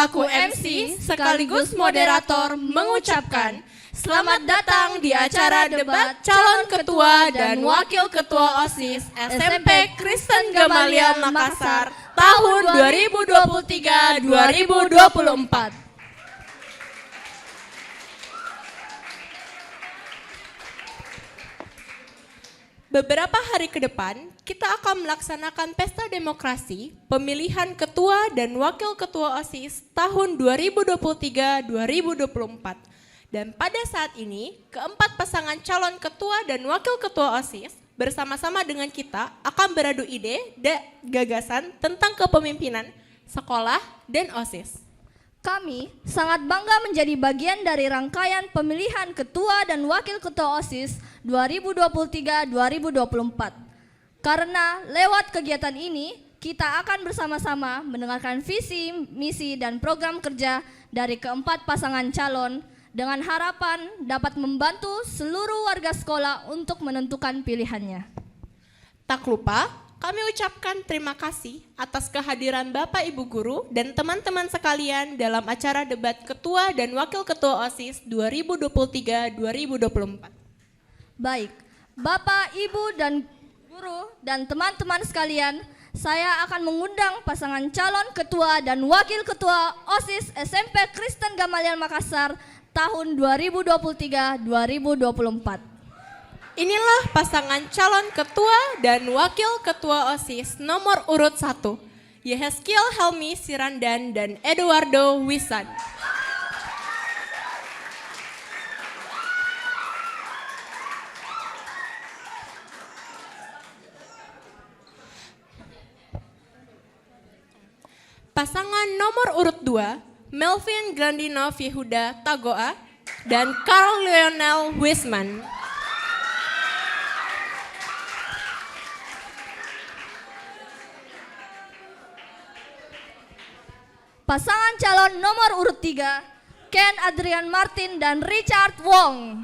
selaku MC sekaligus moderator mengucapkan selamat datang di acara debat calon ketua dan wakil ketua OSIS SMP Kristen Gamaliel Makassar tahun 2023-2024. Beberapa hari ke depan, kita akan melaksanakan pesta demokrasi, pemilihan ketua dan wakil ketua OSIS tahun 2023-2024. Dan pada saat ini, keempat pasangan calon ketua dan wakil ketua OSIS bersama-sama dengan kita akan beradu ide dan gagasan tentang kepemimpinan sekolah dan OSIS. Kami sangat bangga menjadi bagian dari rangkaian pemilihan ketua dan wakil ketua OSIS 2023-2024. Karena lewat kegiatan ini, kita akan bersama-sama mendengarkan visi, misi, dan program kerja dari keempat pasangan calon dengan harapan dapat membantu seluruh warga sekolah untuk menentukan pilihannya. Tak lupa, kami ucapkan terima kasih atas kehadiran Bapak Ibu Guru dan teman-teman sekalian dalam acara debat Ketua dan Wakil Ketua OSIS 2023-2024. Baik, Bapak, Ibu, dan Guru dan teman-teman sekalian, saya akan mengundang pasangan calon Ketua dan Wakil Ketua OSIS SMP Kristen Gamaliel Makassar tahun 2023-2024. Inilah pasangan calon ketua dan wakil ketua OSIS nomor urut 1, Yehezkiel Helmi Sirandan dan Eduardo Wisan. Pasangan nomor urut 2, Melvin Grandinov Yehuda Tagoa dan Carl Lionel Wisman. Pasangan calon nomor urut 3, Ken Adrian Martin dan Richard Wong.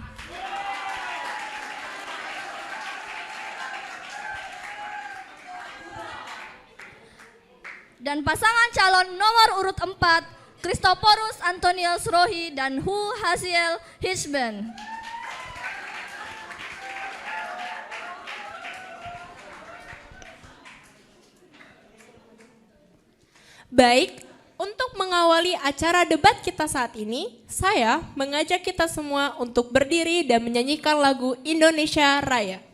Dan pasangan calon nomor urut 4, Christophorus Antonius Rohi dan Hu Haziel Hishben. Baik, untuk mengawali acara debat kita saat ini, saya mengajak kita semua untuk berdiri dan menyanyikan lagu Indonesia Raya.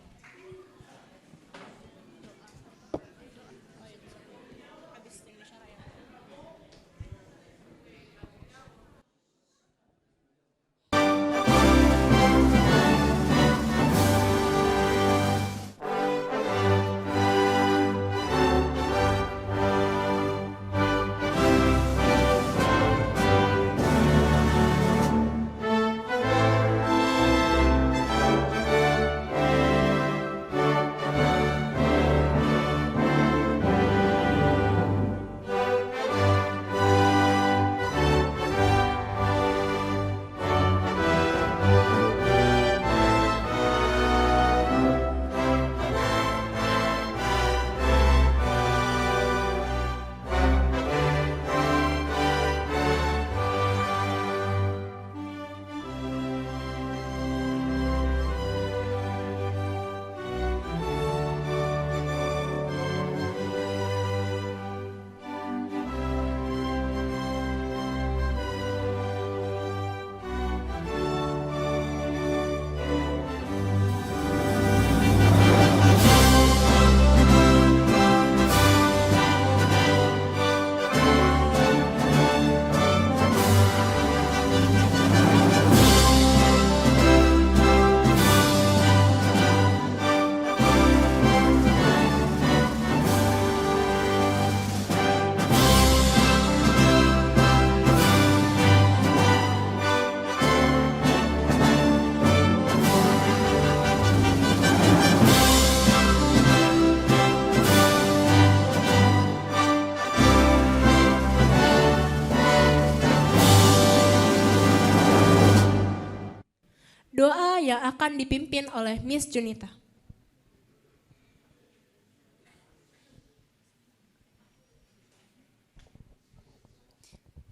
Doa yang akan dipimpin oleh Miss Junita.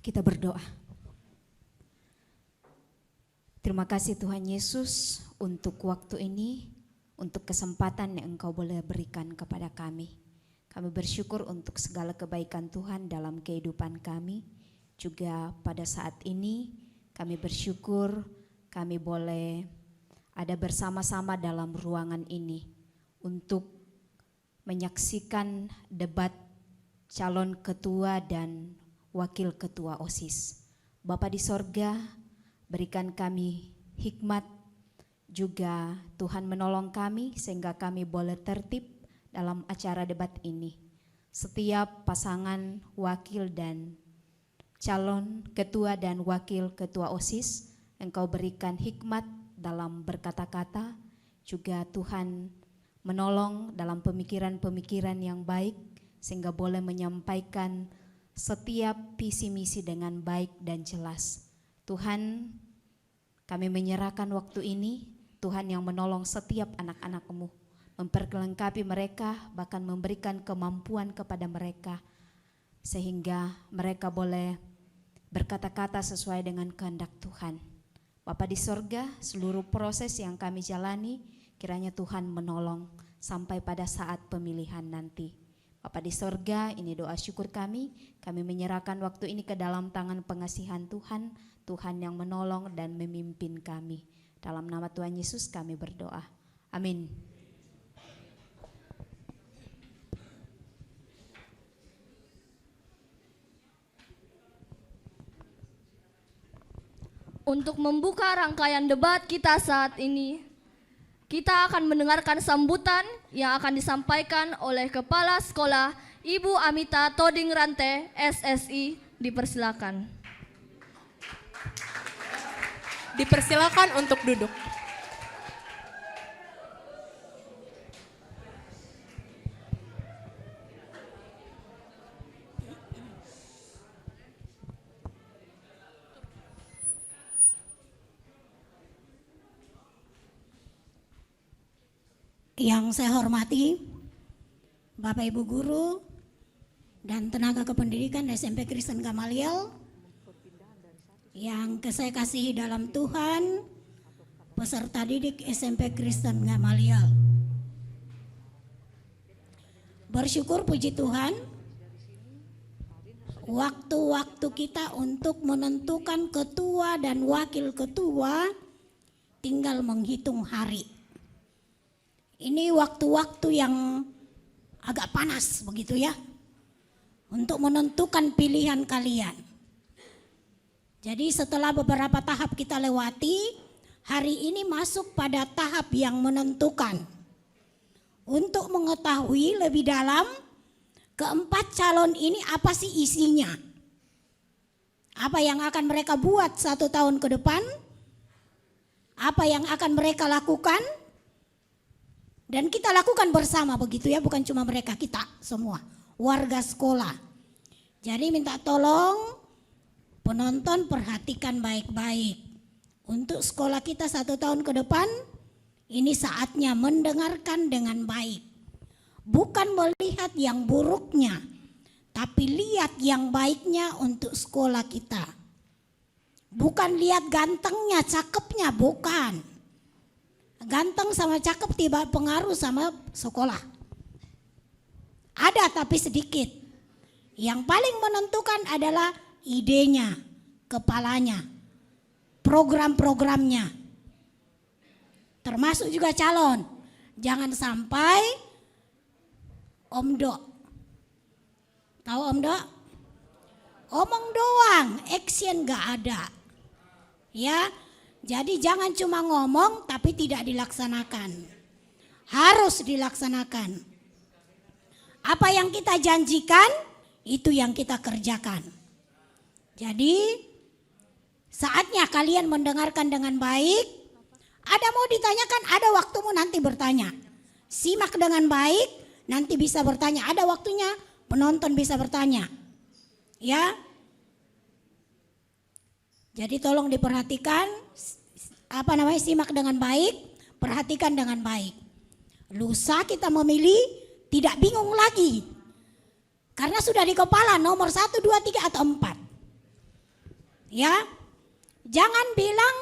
Kita berdoa. Terima kasih Tuhan Yesus untuk waktu ini, untuk kesempatan yang Engkau boleh berikan kepada kami. Kami bersyukur untuk segala kebaikan Tuhan dalam kehidupan kami. Juga pada saat ini kami bersyukur kami boleh ada bersama-sama dalam ruangan ini untuk menyaksikan debat calon ketua dan wakil ketua OSIS. Bapa di sorga, berikan kami hikmat, juga Tuhan menolong kami sehingga kami boleh tertib dalam acara debat ini. Setiap pasangan wakil dan calon ketua dan wakil ketua OSIS, Engkau berikan hikmat dalam berkata-kata, juga Tuhan menolong dalam pemikiran-pemikiran yang baik sehingga boleh menyampaikan setiap visi misi dengan baik dan jelas. Tuhan, kami menyerahkan waktu ini, Tuhan yang menolong setiap anak-anak-Mu, memperlengkapi mereka, bahkan memberikan kemampuan kepada mereka, sehingga mereka boleh berkata-kata sesuai dengan kehendak Tuhan. Bapa di sorga, seluruh proses yang kami jalani, kiranya Tuhan menolong sampai pada saat pemilihan nanti. Bapa di sorga, ini doa syukur kami menyerahkan waktu ini ke dalam tangan pengasihan Tuhan, Tuhan yang menolong dan memimpin kami. Dalam nama Tuhan Yesus kami berdoa. Amin. Untuk membuka rangkaian debat kita saat ini, kita akan mendengarkan sambutan yang akan disampaikan oleh Kepala Sekolah Ibu Amita Todingrante, SSI. Dipersilakan. Dipersilakan untuk duduk. Yang saya hormati Bapak Ibu Guru dan tenaga kependidikan SMP Kristen Gamaliel, yang saya kasihi dalam Tuhan, peserta didik SMP Kristen Gamaliel. Bersyukur puji Tuhan, waktu-waktu kita untuk menentukan ketua dan wakil ketua tinggal menghitung hari. Ini waktu-waktu yang agak panas begitu ya, untuk menentukan pilihan kalian. Jadi setelah beberapa tahap kita lewati, hari ini masuk pada tahap yang menentukan. Untuk mengetahui lebih dalam keempat calon ini apa sih isinya. Apa yang akan mereka buat 1 tahun ke depan, apa yang akan mereka lakukan. Dan kita lakukan bersama begitu ya, bukan cuma mereka, kita semua, warga sekolah. Jadi minta tolong penonton perhatikan baik-baik. Untuk sekolah kita 1 tahun ke depan, ini saatnya mendengarkan dengan baik. Bukan melihat yang buruknya, tapi lihat yang baiknya untuk sekolah kita. Bukan lihat gantengnya, cakepnya, bukan. Ganteng sama cakep tidak pengaruh sama sekolah. Ada tapi sedikit. Yang paling menentukan adalah idenya, kepalanya, program-programnya. Termasuk juga calon. Jangan sampai omdo. Tahu omdo? Omong doang, action gak ada. Ya. Jadi jangan cuma ngomong tapi tidak dilaksanakan. Harus dilaksanakan. Apa yang kita janjikan, itu yang kita kerjakan. Jadi saatnya kalian mendengarkan dengan baik. Ada mau ditanyakan, ada waktumu nanti bertanya. Simak dengan baik, nanti bisa bertanya. Ada waktunya, penonton bisa bertanya. Ya. Jadi tolong diperhatikan, simak dengan baik, perhatikan dengan baik. Lusa kita memilih tidak bingung lagi. Karena sudah di kepala nomor 1, 2, 3 atau 4. Ya, jangan bilang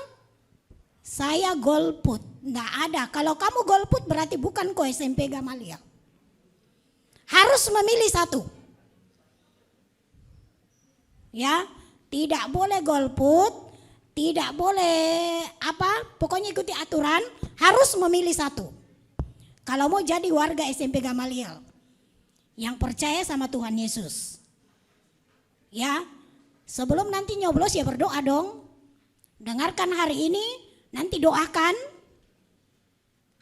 saya golput. Nggak ada. Kalau kamu golput berarti bukan kau SMP Gamaliel. Harus memilih satu. Ya, tidak boleh golput, tidak boleh pokoknya ikuti aturan, harus memilih satu. Kalau mau jadi warga SMP Gamaliel yang percaya sama Tuhan Yesus. Ya, sebelum nanti nyoblos ya berdoa dong. Dengarkan hari ini, nanti doakan.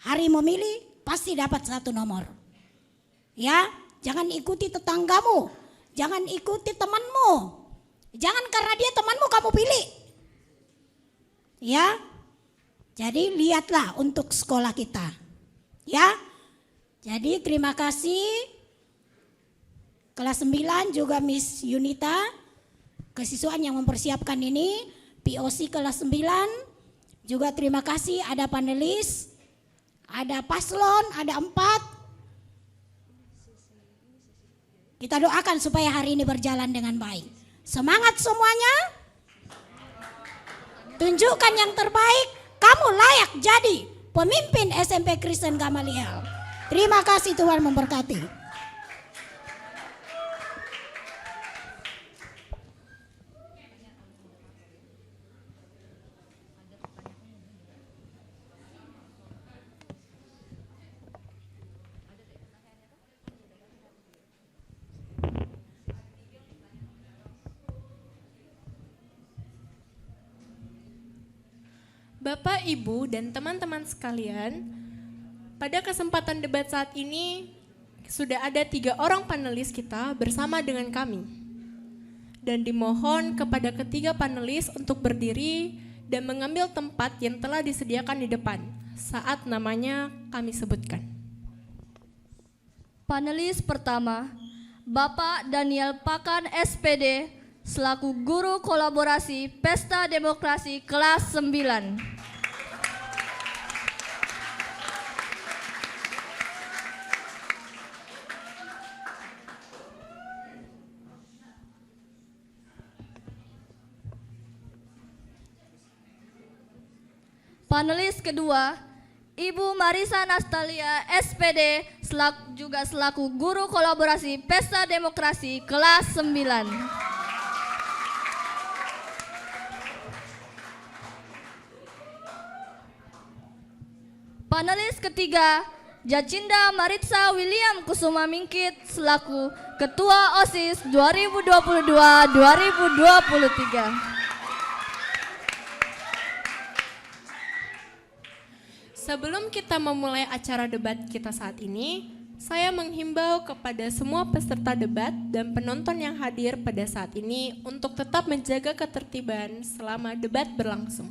Hari memilih pasti dapat satu nomor. Ya, jangan ikuti tetanggamu, jangan ikuti temanmu. Jangan karena dia temanmu kamu pilih. Ya. Jadi lihatlah untuk sekolah kita. Ya. Jadi terima kasih kelas 9 juga Miss Yunita, kesiswaan yang mempersiapkan ini, POC kelas 9 juga terima kasih, ada panelis, ada paslon, ada 4. Kita doakan supaya hari ini berjalan dengan baik. Semangat semuanya. Tunjukkan yang terbaik. Kamu layak jadi pemimpin SMP Kristen Gamaliel. Terima kasih, Tuhan memberkati. Bapak, Ibu, dan teman-teman sekalian, pada kesempatan debat saat ini sudah ada 3 orang panelis kita bersama dengan kami. Dan dimohon kepada ketiga panelis untuk berdiri dan mengambil tempat yang telah disediakan di depan saat namanya kami sebutkan. Panelis pertama, Bapak Daniel Pakan SPD selaku Guru Kolaborasi Pesta Demokrasi kelas 9. Panelis kedua, Ibu Marisa Nastalia SPD juga selaku Guru Kolaborasi Pesta Demokrasi kelas 9. Panelis ketiga, Jacinda Maritza William Kusuma Mingkit selaku Ketua OSIS 2022-2023. Sebelum kita memulai acara debat kita saat ini, saya menghimbau kepada semua peserta debat dan penonton yang hadir pada saat ini untuk tetap menjaga ketertiban selama debat berlangsung.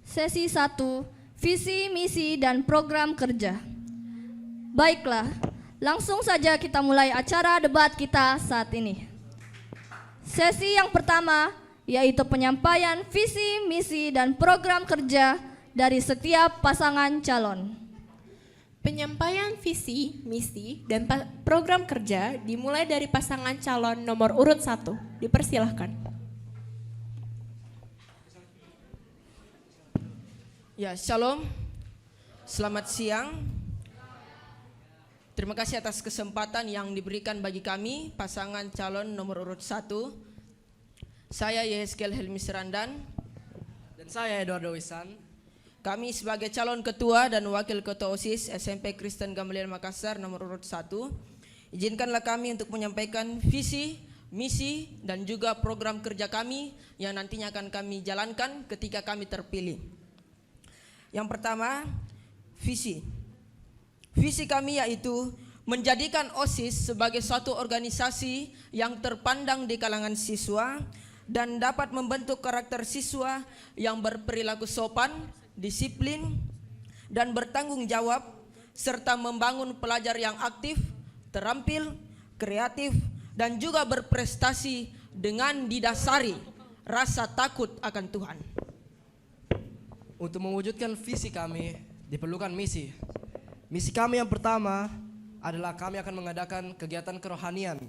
Sesi 1, visi, misi, dan program kerja. Baiklah, langsung saja kita mulai acara debat kita saat ini. Sesi yang pertama yaitu penyampaian visi, misi, dan program kerja dari setiap pasangan calon. Penyampaian visi, misi, dan program kerja dimulai dari pasangan calon nomor urut 1. Dipersilahkan. Ya, shalom. Selamat siang. Terima kasih atas kesempatan yang diberikan bagi kami, pasangan calon nomor urut 1. Saya Yeskel Helmi Serandan. Dan saya Eduardo Wisan. Kami sebagai calon ketua dan wakil ketua OSIS SMP Kristen Gamaliel Makassar nomor urut 1. Izinkanlah kami untuk menyampaikan visi, misi, dan juga program kerja kami yang nantinya akan kami jalankan ketika kami terpilih. Yang pertama, visi. Visi kami yaitu menjadikan OSIS sebagai suatu organisasi yang terpandang di kalangan siswa dan dapat membentuk karakter siswa yang berperilaku sopan, disiplin, dan bertanggung jawab, serta membangun pelajar yang aktif, terampil, kreatif, dan juga berprestasi dengan didasari rasa takut akan Tuhan. Untuk mewujudkan visi kami, diperlukan misi. Misi kami yang pertama adalah kami akan mengadakan kegiatan kerohanian.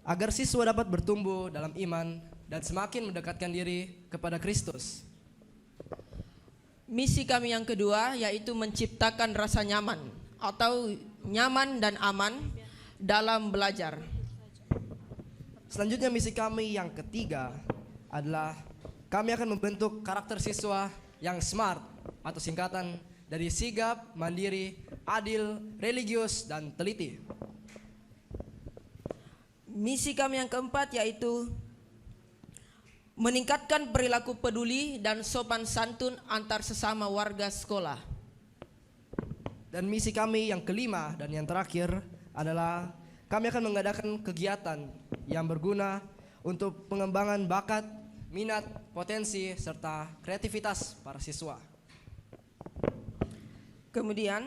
agar siswa dapat bertumbuh dalam iman dan semakin mendekatkan diri kepada Kristus. Misi kami yang kedua yaitu menciptakan rasa nyaman atau nyaman dan aman dalam belajar. Selanjutnya misi kami yang ketiga adalah kami akan membentuk karakter siswa yang smart atau singkatan dari sigap, mandiri, adil, religius, dan teliti. Misi kami yang keempat yaitu meningkatkan perilaku peduli dan sopan santun antar sesama warga sekolah. Dan misi kami yang kelima dan yang terakhir adalah kami akan mengadakan kegiatan yang berguna untuk pengembangan bakat, minat, potensi, serta kreativitas para siswa. Kemudian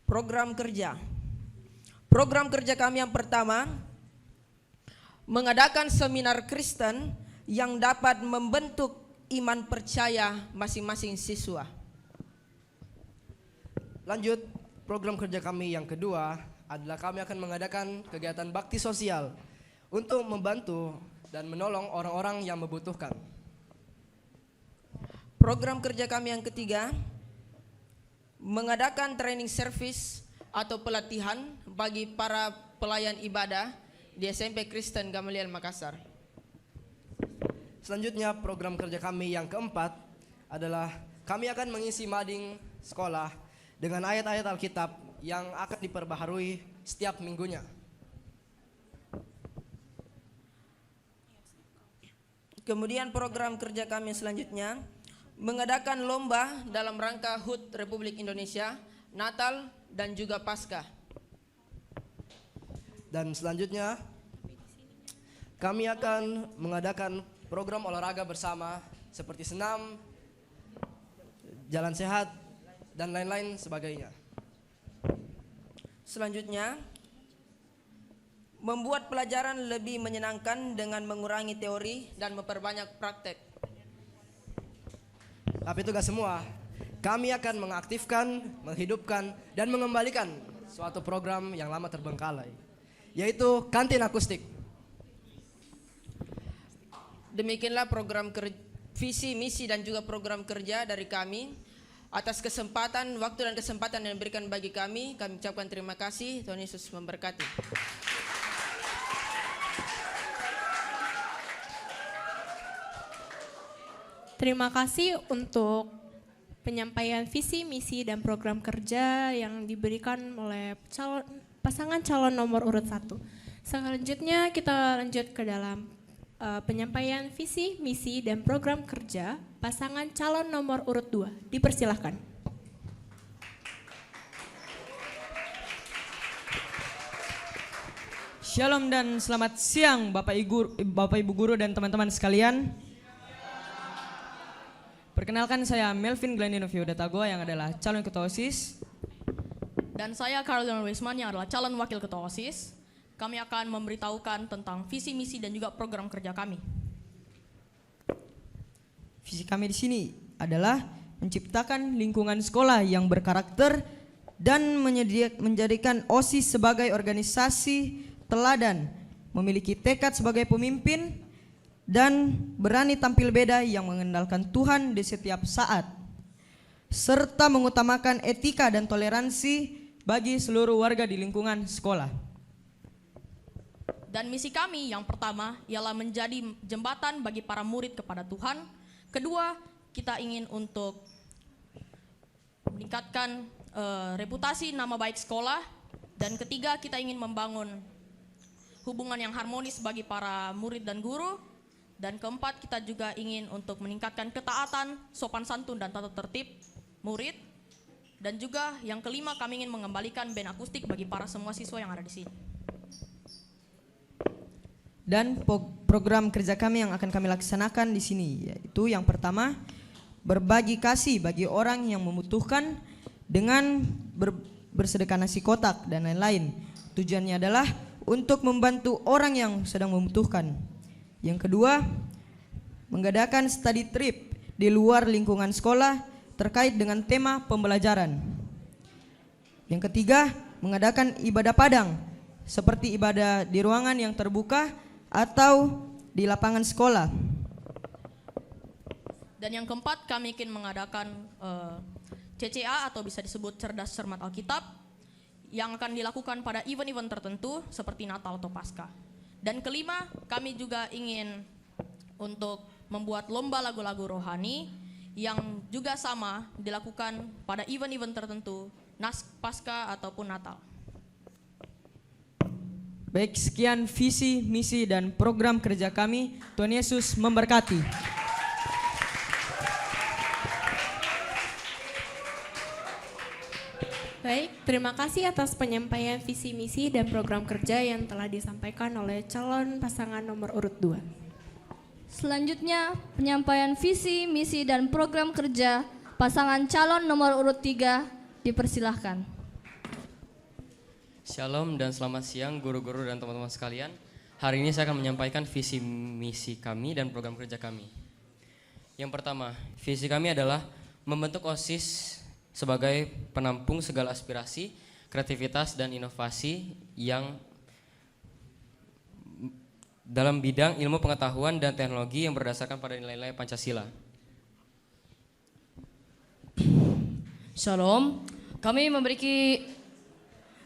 program kerja. Program kerja kami yang pertama mengadakan seminar Kristen yang dapat membentuk iman percaya masing-masing siswa. Lanjut, program kerja kami yang kedua adalah kami akan mengadakan kegiatan bakti sosial untuk membantu dan menolong orang-orang yang membutuhkan. Program kerja kami yang ketiga mengadakan training service atau pelatihan bagi para pelayan ibadah di SMP Kristen Gamaliel Makassar. Selanjutnya program kerja kami yang keempat adalah kami akan mengisi mading sekolah dengan ayat-ayat Alkitab yang akan diperbaharui setiap minggunya. Kemudian program kerja kami selanjutnya mengadakan lomba dalam rangka HUT Republik Indonesia, Natal dan juga Paskah. Dan selanjutnya kami akan mengadakan program olahraga bersama seperti senam, jalan sehat, dan lain-lain sebagainya. Selanjutnya, membuat pelajaran lebih menyenangkan dengan mengurangi teori dan memperbanyak praktek. Tapi itu gak semua. Kami akan mengaktifkan, menghidupkan, dan mengembalikan suatu program yang lama terbengkalai, yaitu kantin akustik. Demikianlah program visi, misi dan juga program kerja dari kami. Atas kesempatan, waktu dan kesempatan yang diberikan bagi kami ucapkan terima kasih. Tuhan Yesus memberkati. Terima kasih untuk penyampaian visi, misi, dan program kerja yang diberikan oleh pasangan calon nomor urut 1. Selanjutnya kita lanjut ke dalam penyampaian visi, misi, dan program kerja pasangan calon nomor urut 2. Dipersilahkan. Shalom dan selamat siang Bapak Ibu Guru dan teman-teman sekalian. Perkenalkan saya Melvin Glendino Viodatagoa yang adalah calon ketua OSIS. Dan saya Carolina Wisman yang adalah calon wakil ketua OSIS. Kami akan memberitahukan tentang visi, misi, dan juga program kerja kami. Visi kami di sini adalah menciptakan lingkungan sekolah yang berkarakter dan menjadikan OSIS sebagai organisasi teladan, memiliki tekad sebagai pemimpin, dan berani tampil beda yang mengandalkan Tuhan di setiap saat, serta mengutamakan etika dan toleransi bagi seluruh warga di lingkungan sekolah. Dan misi kami yang pertama ialah menjadi jembatan bagi para murid kepada Tuhan. Kedua, kita ingin untuk meningkatkan reputasi nama baik sekolah. Dan ketiga, kita ingin membangun hubungan yang harmonis bagi para murid dan guru. Dan keempat, kita juga ingin untuk meningkatkan ketaatan, sopan santun, dan tata tertib murid. Dan juga yang kelima, kami ingin mengembalikan band akustik bagi para semua siswa yang ada di sini. Dan program kerja kami yang akan kami laksanakan di sini yaitu yang pertama, berbagi kasih bagi orang yang membutuhkan dengan bersedekah nasi kotak dan lain-lain. Tujuannya adalah untuk membantu orang yang sedang membutuhkan. Yang kedua, mengadakan study trip di luar lingkungan sekolah terkait dengan tema pembelajaran. Yang ketiga, mengadakan ibadah padang seperti ibadah di ruangan yang terbuka atau di lapangan sekolah. Dan yang keempat, kami ingin mengadakan CCA atau bisa disebut Cerdas Cermat Alkitab yang akan dilakukan pada event-event tertentu seperti Natal atau Paskah. Dan kelima, kami juga ingin untuk membuat lomba lagu-lagu rohani yang juga sama dilakukan pada event-event tertentu, Paskah ataupun Natal. Baik, sekian visi, misi, dan program kerja kami. Tuhan Yesus memberkati. Baik, terima kasih atas penyampaian visi misi dan program kerja yang telah disampaikan oleh calon pasangan nomor urut 2. Selanjutnya, penyampaian visi, misi, dan program kerja pasangan calon nomor urut 3 dipersilahkan. Shalom dan selamat siang guru-guru dan teman-teman sekalian. Hari ini saya akan menyampaikan visi misi kami dan program kerja kami. Yang pertama, visi kami adalah membentuk OSIS sebagai penampung segala aspirasi, kreativitas, dan inovasi yang dalam bidang ilmu pengetahuan dan teknologi yang berdasarkan pada nilai-nilai Pancasila. Shalom, kami memiliki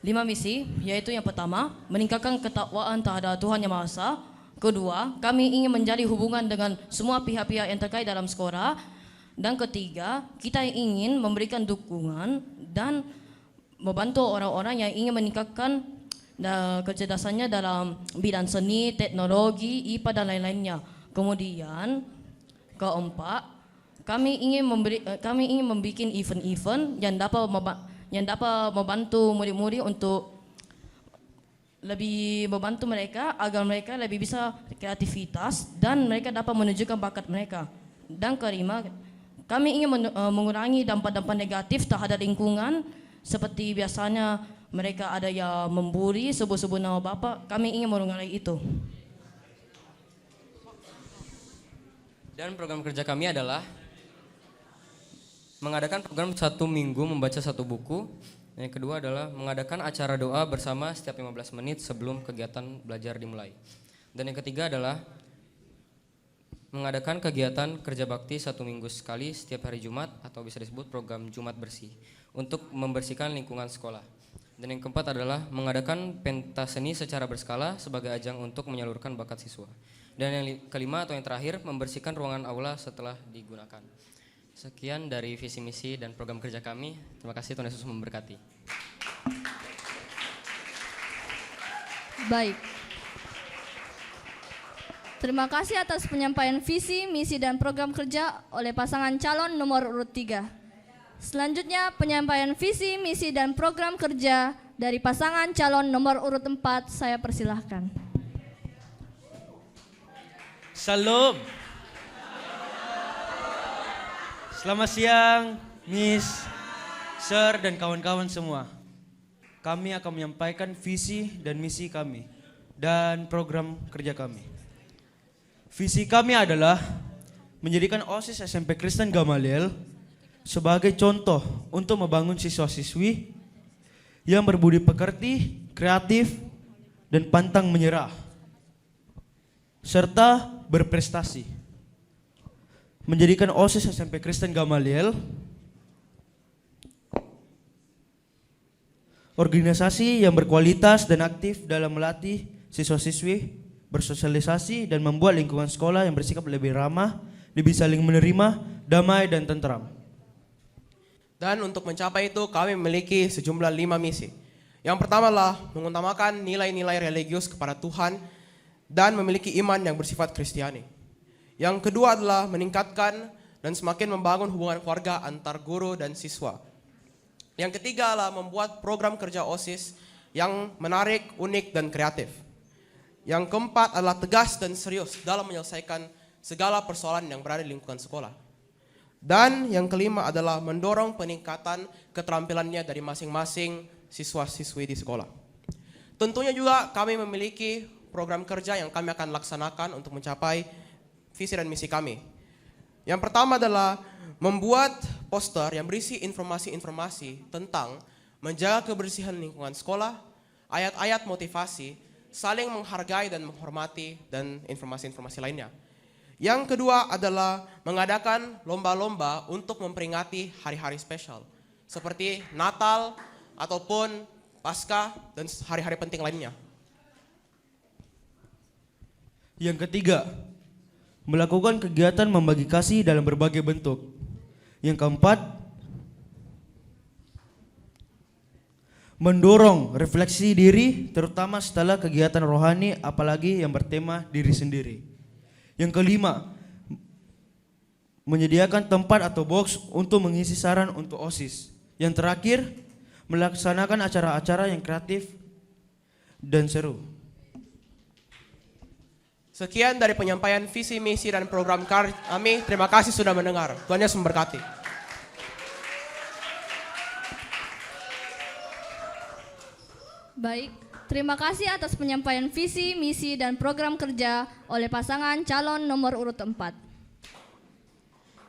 5 misi, yaitu yang pertama, meningkatkan ketakwaan terhadap Tuhan Yang Maha Esa. Kedua, kami ingin menjadi hubungan dengan semua pihak-pihak yang terkait dalam sekolah. Dan ketiga, kita ingin memberikan dukungan dan membantu orang-orang yang ingin meningkatkan kecerdasannya dalam bidang seni, teknologi, IPA dan lain-lainnya. Kemudian, keempat, kami ingin membuat event-event yang dapat membantu murid-murid untuk lebih membantu mereka agar mereka lebih bisa kreativitas dan mereka dapat menunjukkan bakat mereka. Dan kelima, kami ingin mengurangi dampak-dampak negatif terhadap lingkungan seperti biasanya mereka ada yang membuli, sebut-sebut nama Bapak. Kami ingin mengurangi itu. Dan program kerja kami adalah mengadakan program 1 minggu membaca 1 buku. Yang kedua adalah mengadakan acara doa bersama setiap 15 menit sebelum kegiatan belajar dimulai. Dan yang ketiga adalah mengadakan kegiatan kerja bakti 1 minggu sekali setiap hari Jumat atau bisa disebut program Jumat Bersih untuk membersihkan lingkungan sekolah. Dan yang keempat adalah mengadakan pentas seni secara berskala sebagai ajang untuk menyalurkan bakat siswa. Dan yang kelima atau yang terakhir, membersihkan ruangan aula setelah digunakan. Sekian dari visi misi dan program kerja kami. Terima kasih, Tuhan Yesus memberkati. Baik. Terima kasih atas penyampaian visi, misi, dan program kerja oleh pasangan calon nomor urut 3. Selanjutnya penyampaian visi, misi, dan program kerja dari pasangan calon nomor urut 4. Saya persilahkan. Shalom. Selamat siang, Miss, Sir, dan kawan-kawan semua. Kami akan menyampaikan visi dan misi kami dan program kerja kami. Visi kami adalah menjadikan OSIS SMP Kristen Gamaliel sebagai contoh untuk membangun siswa-siswi yang berbudi pekerti, kreatif, dan pantang menyerah, serta berprestasi. Menjadikan OSIS SMP Kristen Gamaliel organisasi yang berkualitas dan aktif dalam melatih siswa-siswi bersosialisasi dan membuat lingkungan sekolah yang bersikap lebih ramah, lebih saling menerima, damai, dan tentram. Dan untuk mencapai itu kami memiliki sejumlah 5 misi. Yang pertama adalah mengutamakan nilai-nilai religius kepada Tuhan dan memiliki iman yang bersifat Kristiani. Yang kedua adalah meningkatkan dan semakin membangun hubungan keluarga antar guru dan siswa. Yang ketiga adalah membuat program kerja OSIS yang menarik, unik, dan kreatif. Yang keempat adalah tegas dan serius dalam menyelesaikan segala persoalan yang berada di lingkungan sekolah. Dan yang kelima adalah mendorong peningkatan keterampilannya dari masing-masing siswa-siswi di sekolah. Tentunya juga kami memiliki program kerja yang kami akan laksanakan untuk mencapai visi dan misi kami. Yang pertama adalah membuat poster yang berisi informasi-informasi tentang menjaga kebersihan lingkungan sekolah ayat-ayat motivasi, saling menghargai dan menghormati, dan informasi-informasi lainnya. Yang kedua adalah mengadakan lomba-lomba untuk memperingati hari-hari spesial, seperti Natal ataupun Paskah dan hari-hari penting lainnya. Yang ketiga, melakukan kegiatan membagi kasih dalam berbagai bentuk. Yang keempat, mendorong refleksi diri terutama setelah kegiatan rohani apalagi yang bertema diri sendiri. Yang kelima, menyediakan tempat atau box untuk mengisi saran untuk OSIS. Yang terakhir, melaksanakan acara-acara yang kreatif dan seru. Sekian dari penyampaian visi, misi, dan program kami. Terima kasih sudah mendengar. Tuhan Yesus memberkati. Baik, terima kasih atas penyampaian visi, misi, dan program kerja oleh pasangan calon nomor urut 4.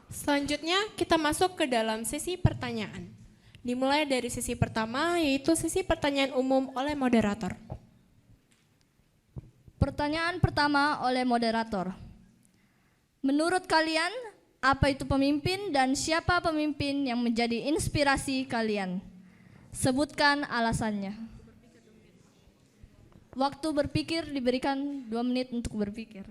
Selanjutnya kita masuk ke dalam sesi pertanyaan. Dimulai dari sesi pertama, yaitu sesi pertanyaan umum oleh moderator. Pertanyaan pertama oleh moderator. Menurut kalian, apa itu pemimpin dan siapa pemimpin yang menjadi inspirasi kalian? Sebutkan alasannya. Waktu berpikir diberikan 2 menit untuk berpikir.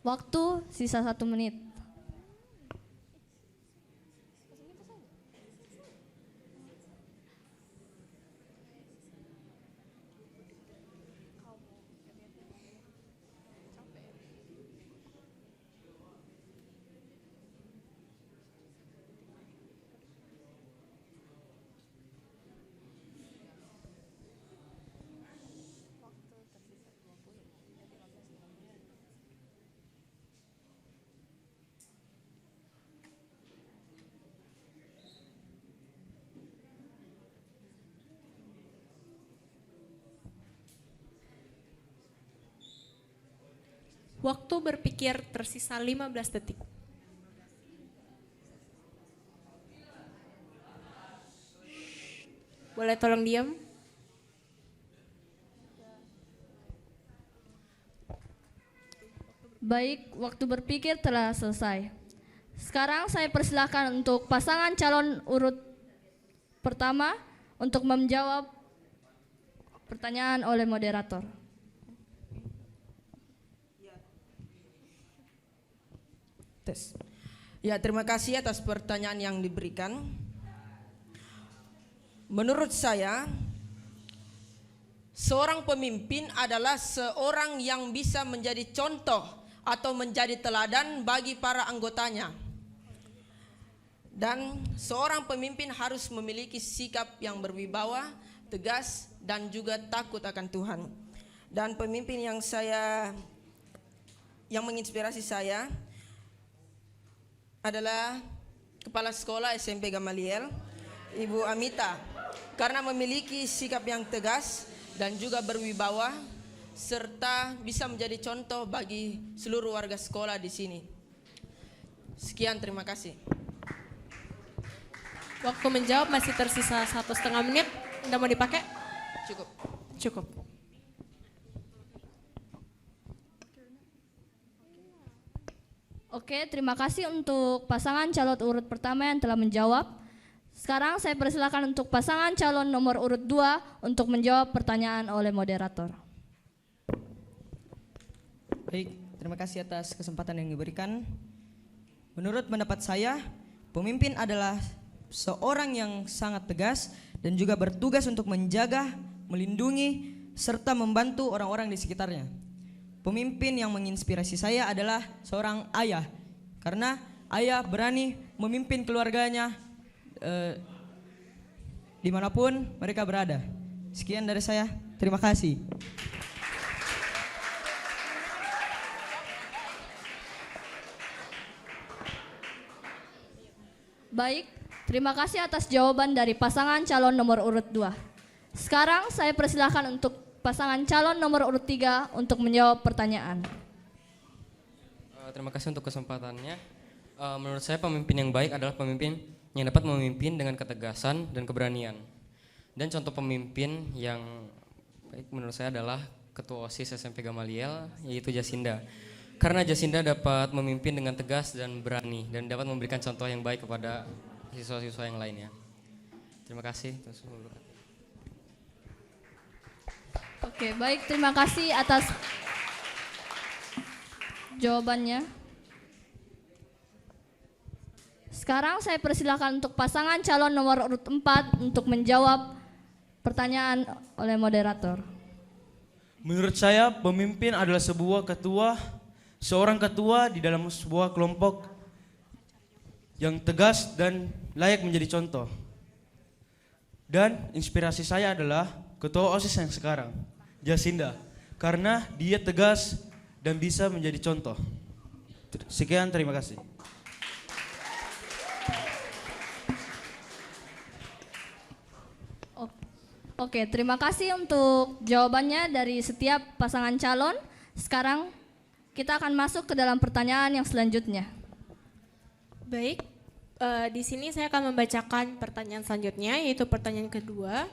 Waktu sisa 1 menit. Waktu berpikir tersisa 15 detik. Boleh tolong diam? Baik, waktu berpikir telah selesai. Sekarang saya persilahkan untuk pasangan calon urut pertama untuk menjawab pertanyaan oleh moderator. Tes. Ya, terima kasih atas pertanyaan yang diberikan. Menurut saya, seorang pemimpin adalah seorang yang bisa menjadi contoh atau menjadi teladan bagi para anggotanya. Dan seorang pemimpin harus memiliki sikap yang berwibawa, tegas, dan juga takut akan Tuhan. Dan pemimpin yang menginspirasi saya adalah Kepala Sekolah SMP Gamaliel, Ibu Amita, karena memiliki sikap yang tegas dan juga berwibawa, serta bisa menjadi contoh bagi seluruh warga sekolah di sini. Sekian, terima kasih. Waktu menjawab masih tersisa 1,5 menit. Anda mau dipakai? Cukup. Cukup. Oke, terima kasih untuk pasangan calon urut pertama yang telah menjawab. Sekarang saya persilakan untuk pasangan calon nomor urut 2 untuk menjawab pertanyaan oleh moderator. Baik, terima kasih atas kesempatan yang diberikan. Menurut pendapat saya, pemimpin adalah seorang yang sangat tegas dan juga bertugas untuk menjaga, melindungi, serta membantu orang-orang di sekitarnya. Pemimpin yang menginspirasi saya adalah seorang ayah, karena ayah berani memimpin keluarganya dimanapun mereka berada. Sekian dari saya, terima kasih. Baik, terima kasih atas jawaban dari pasangan calon nomor urut 2. Sekarang saya persilahkan untuk pasangan calon nomor urut 3 untuk menjawab pertanyaan. Terima kasih untuk kesempatannya. Menurut saya pemimpin yang baik adalah pemimpin yang dapat memimpin dengan ketegasan dan keberanian. Dan contoh pemimpin yang baik menurut saya adalah Ketua OSIS SMP Gamaliel, yaitu Jasinda. Karena Jasinda dapat memimpin dengan tegas dan berani dan dapat memberikan contoh yang baik kepada siswa-siswa yang lainnya. Terima kasih. Oke, baik, terima kasih atas jawabannya. Sekarang saya persilakan untuk pasangan calon nomor urut 4 untuk menjawab pertanyaan oleh moderator. Menurut saya, pemimpin adalah seorang ketua di dalam sebuah kelompok yang tegas dan layak menjadi contoh. Dan inspirasi saya adalah Ketua OSIS yang sekarang, Jasinda, karena dia tegas dan bisa menjadi contoh. Sekian, terima kasih. Oke, terima kasih untuk jawabannya dari setiap pasangan calon. Sekarang kita akan masuk ke dalam pertanyaan yang selanjutnya. Baik, di sini saya akan membacakan pertanyaan selanjutnya, yaitu pertanyaan kedua.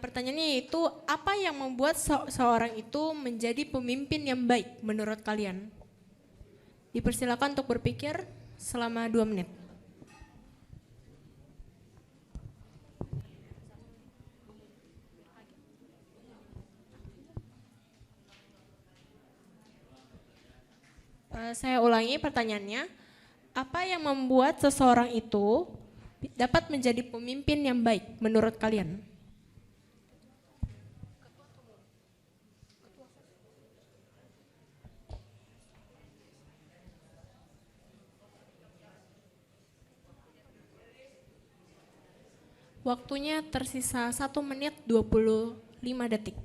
Pertanyaannya yaitu, apa yang membuat seorang itu menjadi pemimpin yang baik menurut kalian? Dipersilakan untuk berpikir selama 2 menit. Saya ulangi pertanyaannya, apa yang membuat seseorang itu dapat menjadi pemimpin yang baik menurut kalian? Waktunya tersisa 1 menit 25 detik.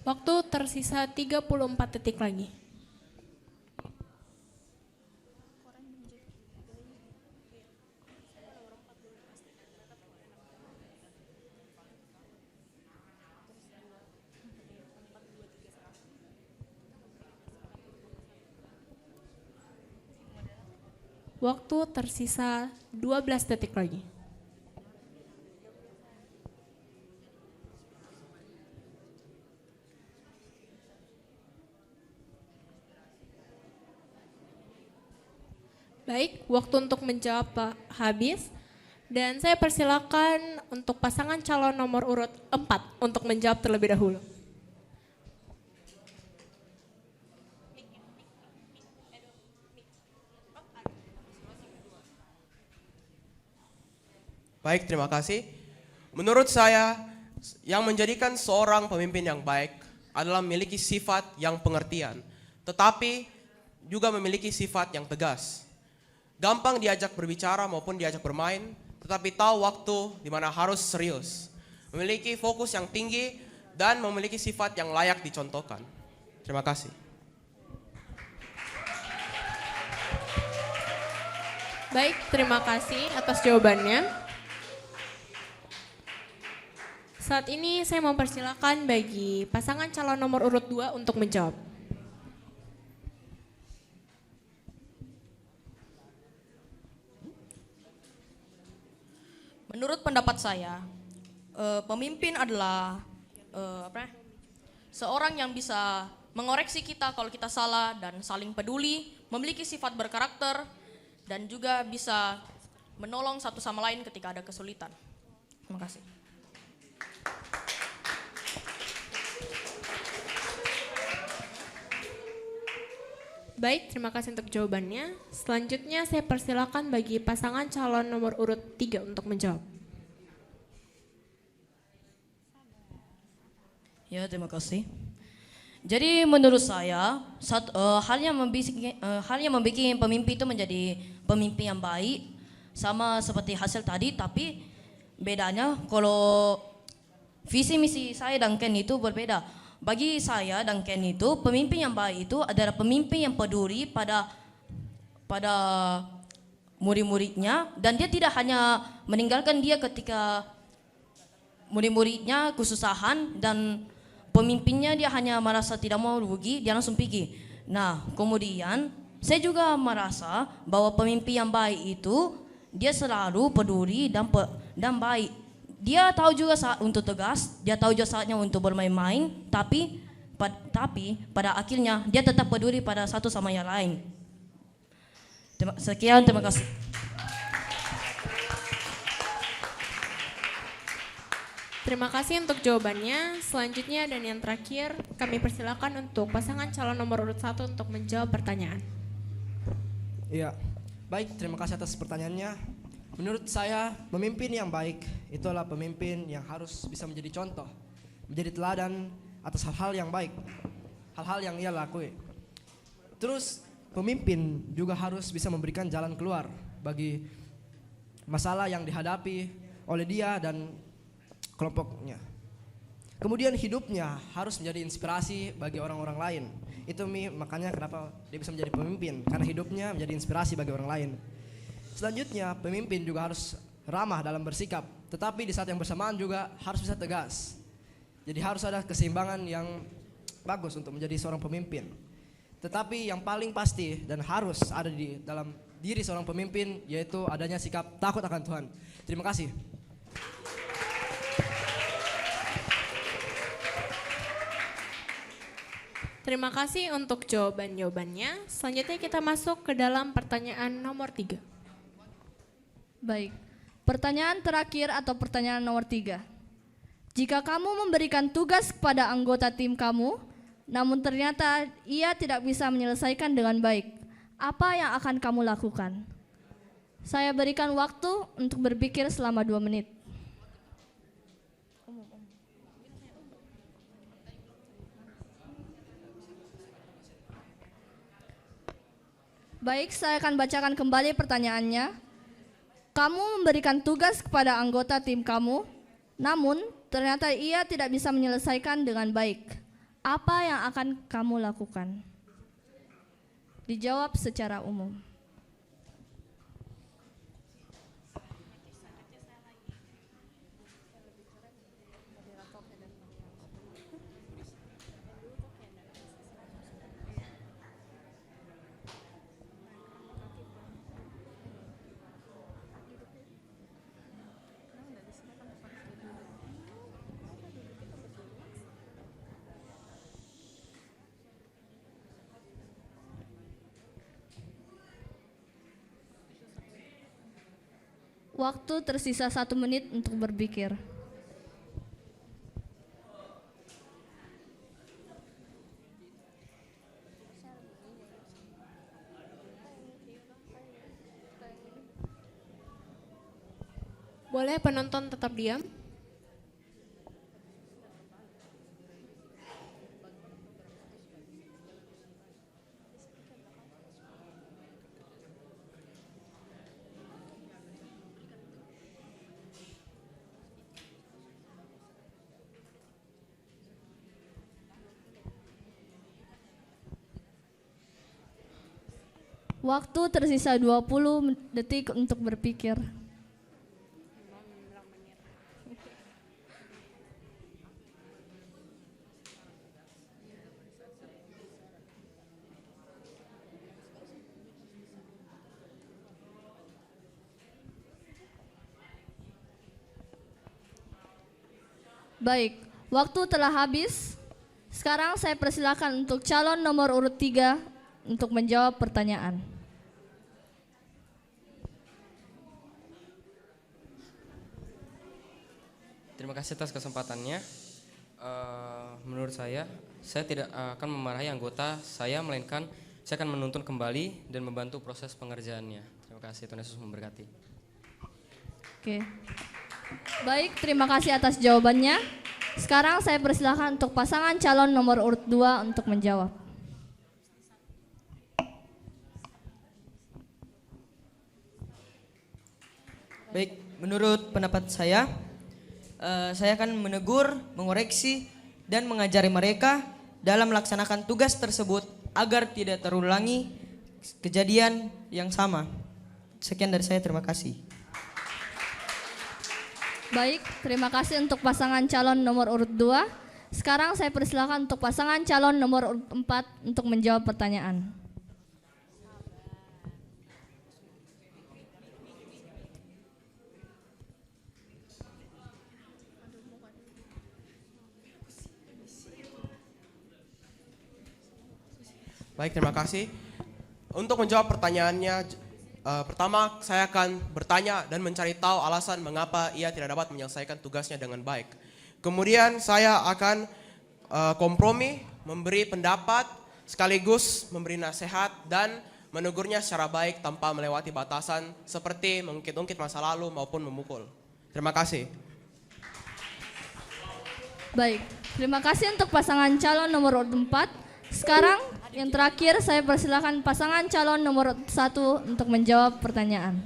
Waktu tersisa 34 detik lagi. Waktu tersisa 12 detik lagi. Baik, waktu untuk menjawab habis. Dan saya persilakan untuk pasangan calon nomor urut 4 untuk menjawab terlebih dahulu. Baik, terima kasih. Menurut saya, yang menjadikan seorang pemimpin yang baik adalah memiliki sifat yang pengertian. Tetapi juga memiliki sifat yang tegas. Gampang diajak berbicara maupun diajak bermain, tetapi tahu waktu di mana harus serius. Memiliki fokus yang tinggi dan memiliki sifat yang layak dicontohkan. Terima kasih. Baik, terima kasih atas jawabannya. Saat ini saya mempersilakan bagi pasangan calon nomor urut 2 untuk menjawab. Menurut pendapat saya, pemimpin adalah seorang yang bisa mengoreksi kita kalau kita salah dan saling peduli, memiliki sifat berkarakter, dan juga bisa menolong satu sama lain ketika ada kesulitan. Terima kasih. Baik, terima kasih untuk jawabannya. Selanjutnya saya persilakan bagi pasangan calon nomor urut 3 untuk menjawab. Ya, terima kasih. Jadi menurut saya, hal yang membuat pemimpin itu menjadi pemimpin yang baik sama seperti hasil tadi, tapi bedanya kalau visi misi saya dan Ken itu berbeda. Bagi saya dan Ken itu, pemimpin yang baik itu adalah pemimpin yang peduli pada murid-muridnya, dan dia tidak hanya meninggalkan dia ketika murid-muridnya kesusahan dan pemimpinnya dia hanya merasa tidak mau rugi, dia langsung pergi. Nah, kemudian saya juga merasa bahwa pemimpin yang baik itu dia selalu peduli dan baik. Dia tahu juga saat untuk tegas, dia tahu juga saatnya untuk bermain-main, tapi pada akhirnya dia tetap peduli pada satu sama yang lain. Sekian, terima kasih. Terima kasih untuk jawabannya. Selanjutnya dan yang terakhir, kami persilakan untuk pasangan calon nomor urut 1 untuk menjawab pertanyaan. Iya, baik, terima kasih atas pertanyaannya. Menurut saya, pemimpin yang baik itulah pemimpin yang harus bisa menjadi contoh, menjadi teladan atas hal-hal yang baik, hal-hal yang ia lakui. Terus, pemimpin juga harus bisa memberikan jalan keluar bagi masalah yang dihadapi oleh dia dan kelompoknya. Kemudian hidupnya harus menjadi inspirasi bagi orang-orang lain. Itu makanya kenapa dia bisa menjadi pemimpin, karena hidupnya menjadi inspirasi bagi orang lain. Selanjutnya, pemimpin juga harus ramah dalam bersikap, tetapi di saat yang bersamaan juga harus bisa tegas. Jadi harus ada keseimbangan yang bagus untuk menjadi seorang pemimpin. Tetapi yang paling pasti dan harus ada di dalam diri seorang pemimpin yaitu adanya sikap takut akan Tuhan. Terima kasih. Terima kasih untuk jawaban-jawabannya. Selanjutnya kita masuk ke dalam pertanyaan nomor 3. Baik, pertanyaan terakhir atau pertanyaan nomor 3. Jika kamu memberikan tugas kepada anggota tim kamu, namun ternyata ia tidak bisa menyelesaikan dengan baik, apa yang akan kamu lakukan? Saya berikan waktu untuk berpikir selama 2 menit. Baik, saya akan bacakan kembali pertanyaannya. Kamu memberikan tugas kepada anggota tim kamu, namun ternyata ia tidak bisa menyelesaikan dengan baik. Apa yang akan kamu lakukan? Dijawab secara umum. Waktu tersisa 1 menit untuk berpikir. Boleh penonton tetap diam? Waktu tersisa 20 detik untuk berpikir. Baik, waktu telah habis. Sekarang saya persilakan untuk calon nomor urut 3 untuk menjawab pertanyaan. Terima kasih atas kesempatannya. Menurut saya tidak akan memarahi anggota saya, melainkan saya akan menuntun kembali dan membantu proses pengerjaannya. Terima kasih, Tuhan Yesus memberkati. Oke. Baik, terima kasih atas jawabannya. Sekarang saya persilakan untuk pasangan calon nomor urut 2 untuk menjawab. Baik, menurut pendapat saya akan menegur, mengoreksi, dan mengajari mereka dalam melaksanakan tugas tersebut agar tidak terulangi kejadian yang sama. Sekian dari saya, terima kasih. Baik, terima kasih untuk pasangan calon nomor urut 2. Sekarang saya persilakan untuk pasangan calon nomor urut 4 untuk menjawab pertanyaan. Baik, terima kasih. Untuk menjawab pertanyaannya, pertama saya akan bertanya dan mencari tahu alasan mengapa ia tidak dapat menyelesaikan tugasnya dengan baik. Kemudian saya akan kompromi, memberi pendapat, sekaligus memberi nasihat dan menegurnya secara baik tanpa melewati batasan seperti mengungkit-ungkit masa lalu maupun memukul. Terima kasih. Baik, terima kasih untuk pasangan calon nomor urut 4. Sekarang yang terakhir saya persilakan pasangan calon nomor 1 untuk menjawab pertanyaan.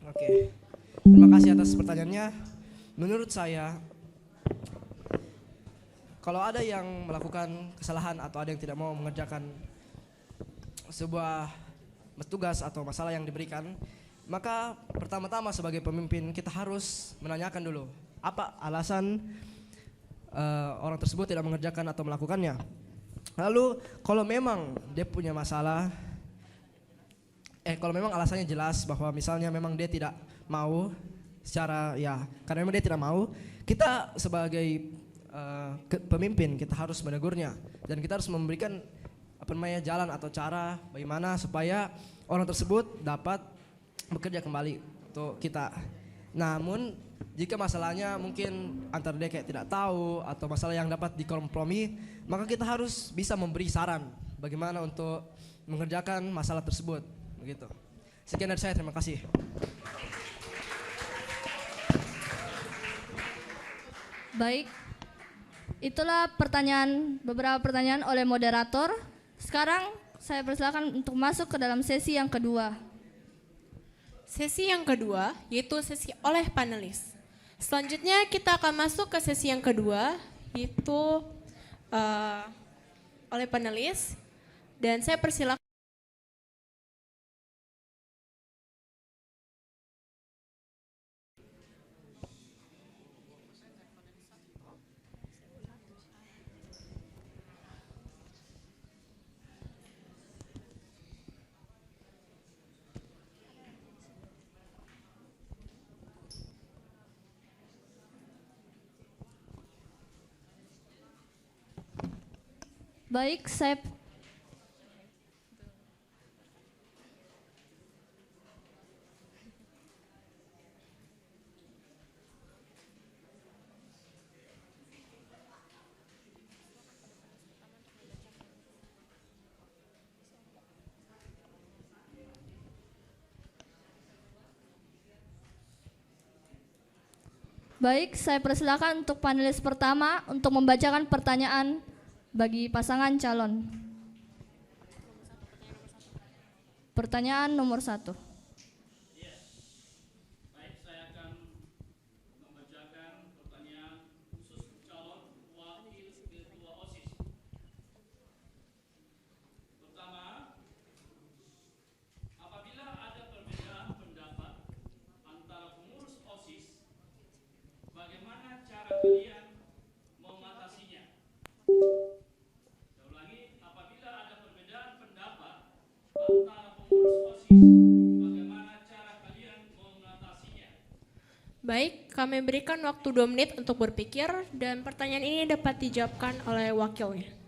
Oke, terima kasih atas pertanyaannya. Menurut saya, kalau ada yang melakukan kesalahan atau ada yang tidak mau mengerjakan sebuah tugas atau masalah yang diberikan, maka pertama-tama sebagai pemimpin kita harus menanyakan dulu apa alasan orang tersebut tidak mengerjakan atau melakukannya. Lalu kalau memang dia punya masalah, kalau memang alasannya jelas bahwa misalnya memang dia tidak mau secara karena memang dia tidak mau, kita sebagai pemimpin kita harus menegurnya dan kita harus memberikan jalan atau cara bagaimana supaya orang tersebut dapat bekerja kembali untuk kita. Namun jika masalahnya mungkin antara dia kayak tidak tahu atau masalah yang dapat dikompromi, maka kita harus bisa memberi saran bagaimana untuk mengerjakan masalah tersebut. Begitu. Sekian dari saya, terima kasih. Baik, itulah beberapa pertanyaan oleh moderator. Sekarang saya persilakan untuk masuk ke dalam sesi yang kedua. Sesi yang kedua yaitu sesi oleh panelis. Selanjutnya kita akan masuk ke sesi yang kedua yaitu oleh panelis, dan saya persilakan. Baik, saya persilakan untuk panelis pertama untuk membacakan pertanyaan bagi pasangan calon. Pertanyaan nomor 1. Baik, saya akan membacakan Baik, kami berikan waktu 2 menit untuk berpikir dan pertanyaan ini dapat dijawabkan oleh wakilnya.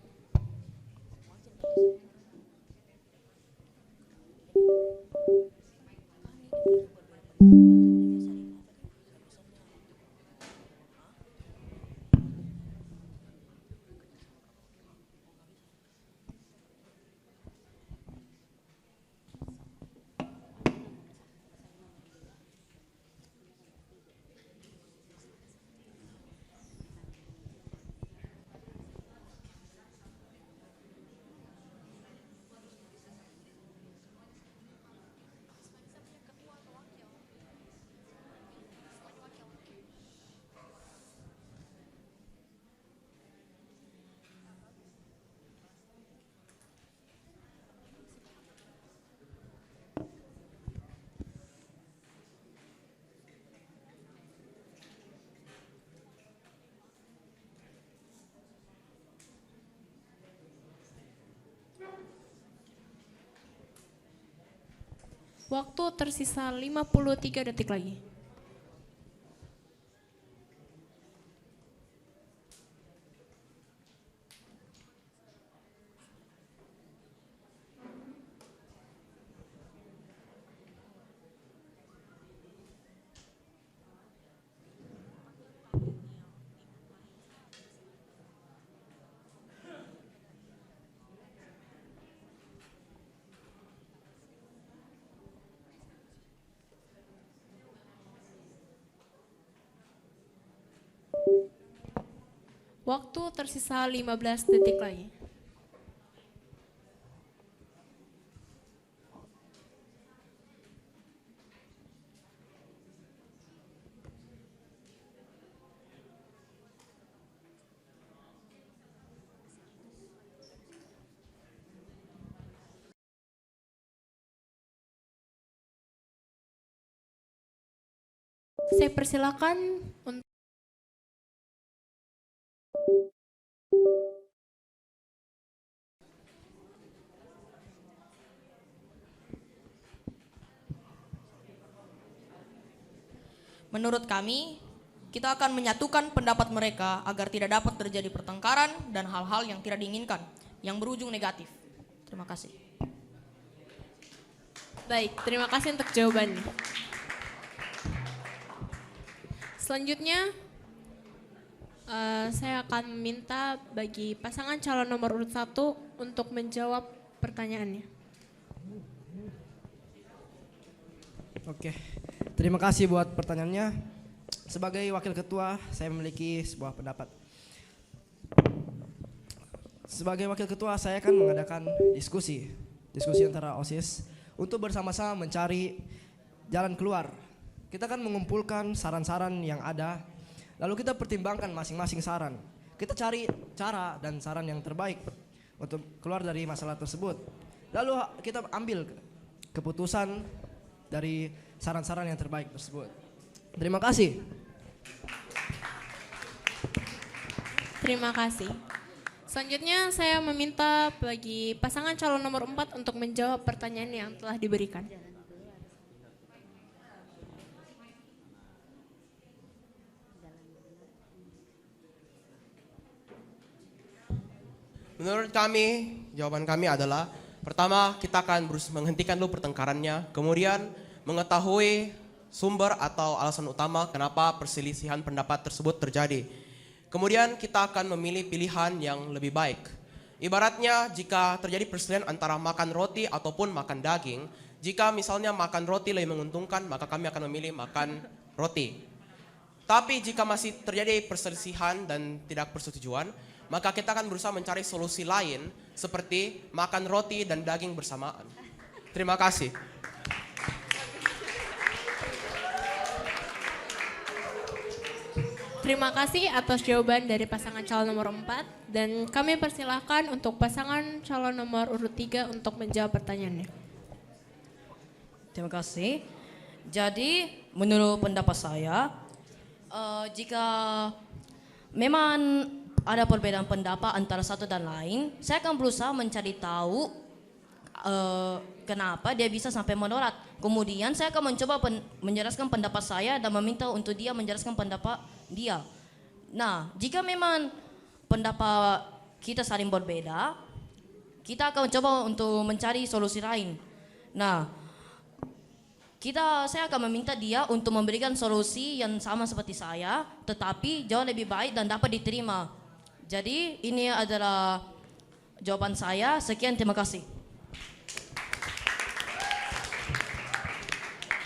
Waktu tersisa 53 detik lagi. Waktu tersisa 15 detik lagi. Saya persilakan untuk Menurut kami, kita akan menyatukan pendapat mereka agar tidak dapat terjadi pertengkaran dan hal-hal yang tidak diinginkan, yang berujung negatif. Terima kasih. Baik, terima kasih untuk jawabannya. Selanjutnya, saya akan meminta bagi pasangan calon nomor urut 1 untuk menjawab pertanyaannya. Oke, terima kasih buat pertanyaannya. Sebagai wakil ketua, saya memiliki sebuah pendapat. Sebagai wakil ketua, saya akan mengadakan diskusi antara OSIS untuk bersama-sama mencari jalan keluar. Kita akan mengumpulkan saran-saran yang ada, lalu kita pertimbangkan masing-masing saran. Kita cari cara dan saran yang terbaik untuk keluar dari masalah tersebut. Lalu kita ambil keputusan dari saran-saran yang terbaik tersebut. Terima kasih. Terima kasih. Selanjutnya saya meminta bagi pasangan calon nomor 4 untuk menjawab pertanyaan yang telah diberikan. Menurut kami, jawaban kami adalah pertama, kita akan menghentikan dulu pertengkarannya, kemudian mengetahui sumber atau alasan utama kenapa perselisihan pendapat tersebut terjadi. Kemudian kita akan memilih pilihan yang lebih baik. Ibaratnya jika terjadi perselisihan antara makan roti ataupun makan daging, jika misalnya makan roti lebih menguntungkan, maka kami akan memilih makan roti. Tapi jika masih terjadi perselisihan dan tidak persetujuan, maka kita akan berusaha mencari solusi lain seperti makan roti dan daging bersamaan. Terima kasih. Terima kasih atas jawaban dari pasangan calon nomor 4 dan kami persilahkan untuk pasangan calon nomor urut 3 untuk menjawab pertanyaannya. Terima kasih. Jadi menurut pendapat saya, jika memang ada perbedaan pendapat antara satu dan lain, saya akan berusaha mencari tahu kenapa dia bisa sampai menolak. Kemudian saya akan mencoba menjelaskan pendapat saya dan meminta untuk dia menjelaskan pendapat dia. Nah, jika memang pendapat kita saling berbeda, kita akan coba untuk mencari solusi lain. Nah, saya akan meminta dia untuk memberikan solusi yang sama seperti saya, tetapi jauh lebih baik dan dapat diterima. Jadi ini adalah jawaban saya. Sekian, terima kasih.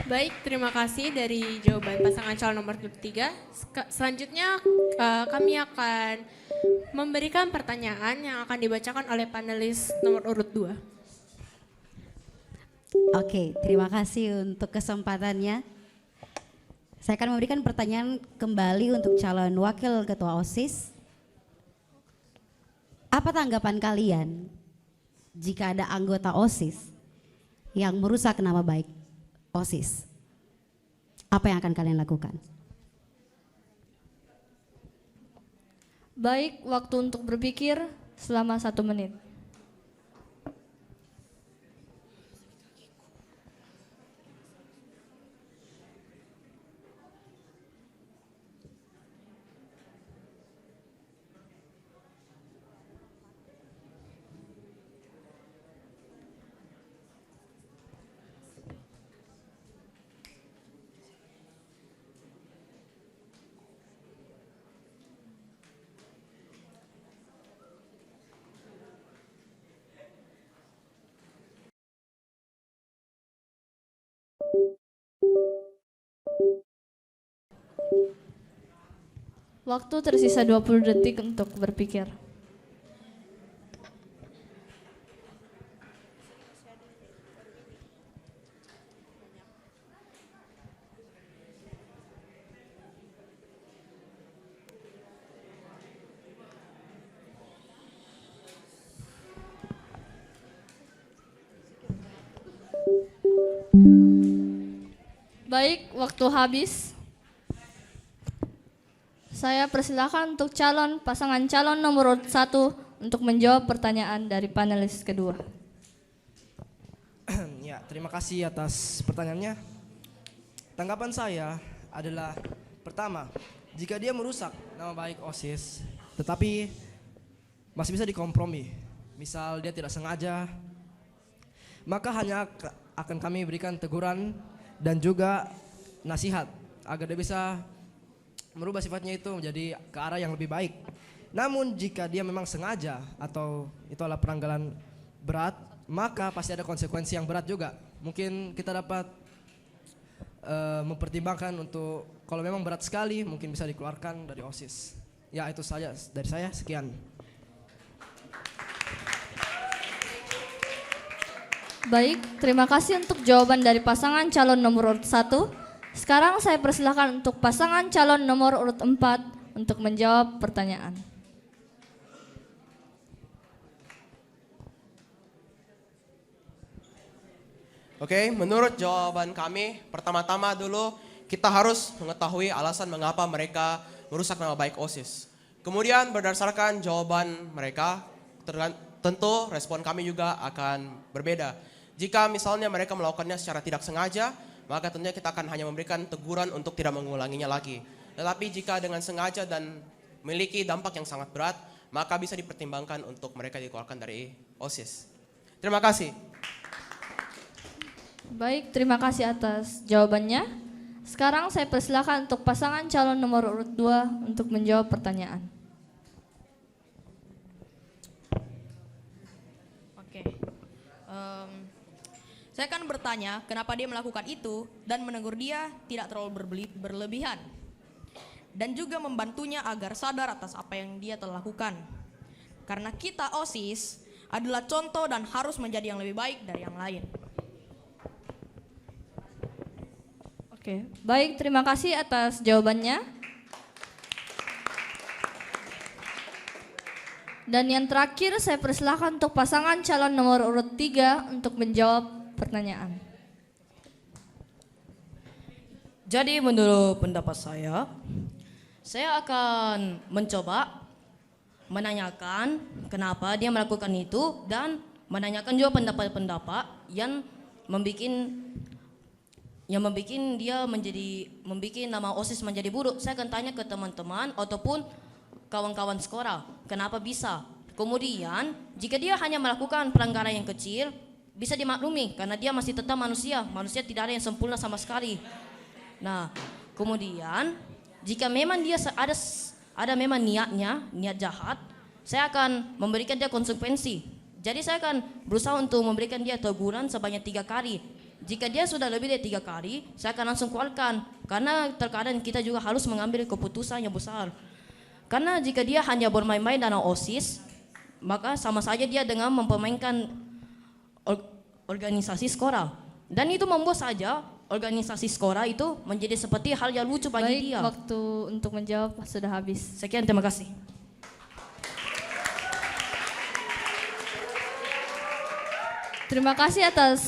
Baik, terima kasih dari jawaban pasangan calon nomor 3. Selanjutnya kami akan memberikan pertanyaan yang akan dibacakan oleh panelis nomor urut 2. Oke, terima kasih untuk kesempatannya. Saya akan memberikan pertanyaan kembali untuk calon wakil ketua OSIS. Apa tanggapan kalian jika ada anggota OSIS yang merusak nama baik OSIS? Apa yang akan kalian lakukan? Baik, waktu untuk berpikir selama 1 menit. Waktu tersisa 20 detik untuk berpikir. Baik, waktu habis. Saya persilakan untuk pasangan calon nomor 1 untuk menjawab pertanyaan dari panelis kedua. Ya, terima kasih atas pertanyaannya. Tanggapan saya adalah pertama, jika dia merusak nama baik OSIS, tetapi masih bisa dikompromi. Misal dia tidak sengaja, maka hanya akan kami berikan teguran dan juga nasihat agar dia bisa merubah sifatnya itu menjadi ke arah yang lebih baik. Namun jika dia memang sengaja atau itu adalah pelanggaran berat, maka pasti ada konsekuensi yang berat juga. Mungkin kita dapat mempertimbangkan untuk kalau memang berat sekali mungkin bisa dikeluarkan dari OSIS. Ya, itu saja dari saya, sekian. Baik, terima kasih untuk jawaban dari pasangan calon nomor urut 1. Sekarang saya persilakan untuk pasangan calon nomor urut 4 untuk menjawab pertanyaan. Oke, menurut jawaban kami, pertama-tama dulu kita harus mengetahui alasan mengapa mereka merusak nama baik OSIS. Kemudian berdasarkan jawaban mereka, tentu respon kami juga akan berbeda. Jika misalnya mereka melakukannya secara tidak sengaja, maka tentunya kita akan hanya memberikan teguran untuk tidak mengulanginya lagi. Tetapi jika dengan sengaja dan memiliki dampak yang sangat berat, maka bisa dipertimbangkan untuk mereka dikeluarkan dari OSIS. Terima kasih. Baik, terima kasih atas jawabannya. Sekarang saya persilakan untuk pasangan calon nomor urut 2 untuk menjawab pertanyaan. Oke. Saya akan bertanya kenapa dia melakukan itu dan menegur dia tidak terlalu berlebihan. Dan juga membantunya agar sadar atas apa yang dia telah lakukan. Karena kita OSIS adalah contoh dan harus menjadi yang lebih baik dari yang lain. Oke, baik, terima kasih atas jawabannya. Dan yang terakhir saya persilakan untuk pasangan calon nomor urut 3 untuk menjawab pertanyaan. Jadi menurut pendapat saya akan mencoba menanyakan kenapa dia melakukan itu dan menanyakan juga pendapat-pendapat yang membuat yang membuat nama OSIS menjadi buruk. Saya akan tanya ke teman-teman ataupun kawan-kawan sekolah, kenapa bisa? Kemudian, jika dia hanya melakukan pelanggaran yang kecil, bisa dimaklumi karena dia masih tetap manusia. Manusia tidak ada yang sempurna sama sekali. Nah, kemudian jika memang dia ada memang niat jahat, saya akan memberikan dia konsekuensi. Jadi saya akan berusaha untuk memberikan dia teguran sebanyak 3 kali. Jika dia sudah lebih dari 3 kali, saya akan langsung keluarkan. Karena terkadang kita juga harus mengambil keputusan yang besar. Karena jika dia hanya bermain-main dalam OSIS, maka sama saja dia dengan mempermainkan organisasi sekolah. Dan itu membuat saja organisasi sekolah itu menjadi seperti hal yang lucu bagi dia. Waktu untuk menjawab sudah habis. Sekian, terima kasih. Terima kasih atas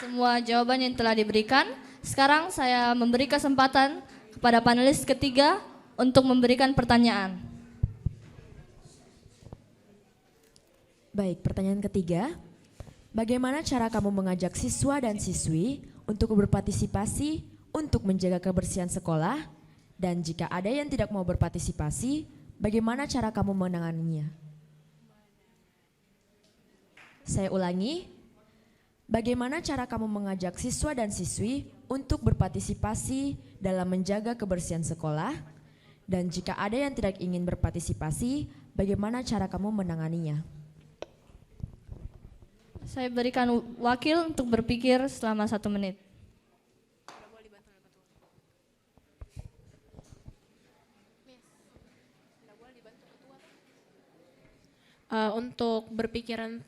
semua jawaban yang telah diberikan. Sekarang saya memberi kesempatan kepada panelis ketiga untuk memberikan pertanyaan. Baik, pertanyaan ketiga. Bagaimana cara kamu mengajak siswa dan siswi untuk berpartisipasi untuk menjaga kebersihan sekolah? Dan jika ada yang tidak mau berpartisipasi, bagaimana cara kamu menanganinya? Saya ulangi. Bagaimana cara kamu mengajak siswa dan siswi untuk berpartisipasi dalam menjaga kebersihan sekolah? Dan jika ada yang tidak ingin berpartisipasi, bagaimana cara kamu menanganinya? Saya berikan wakil untuk berpikir selama 1 menit. Untuk berpikiran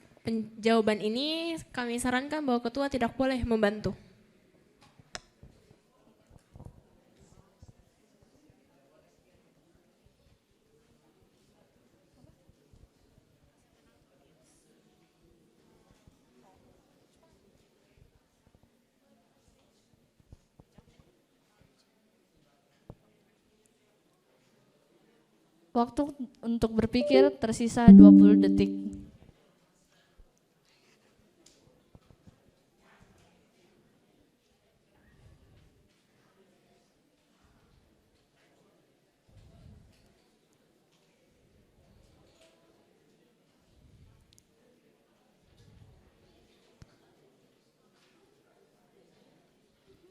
jawaban ini, kami sarankan bahwa ketua tidak boleh membantu. Waktu untuk berpikir tersisa 20 detik.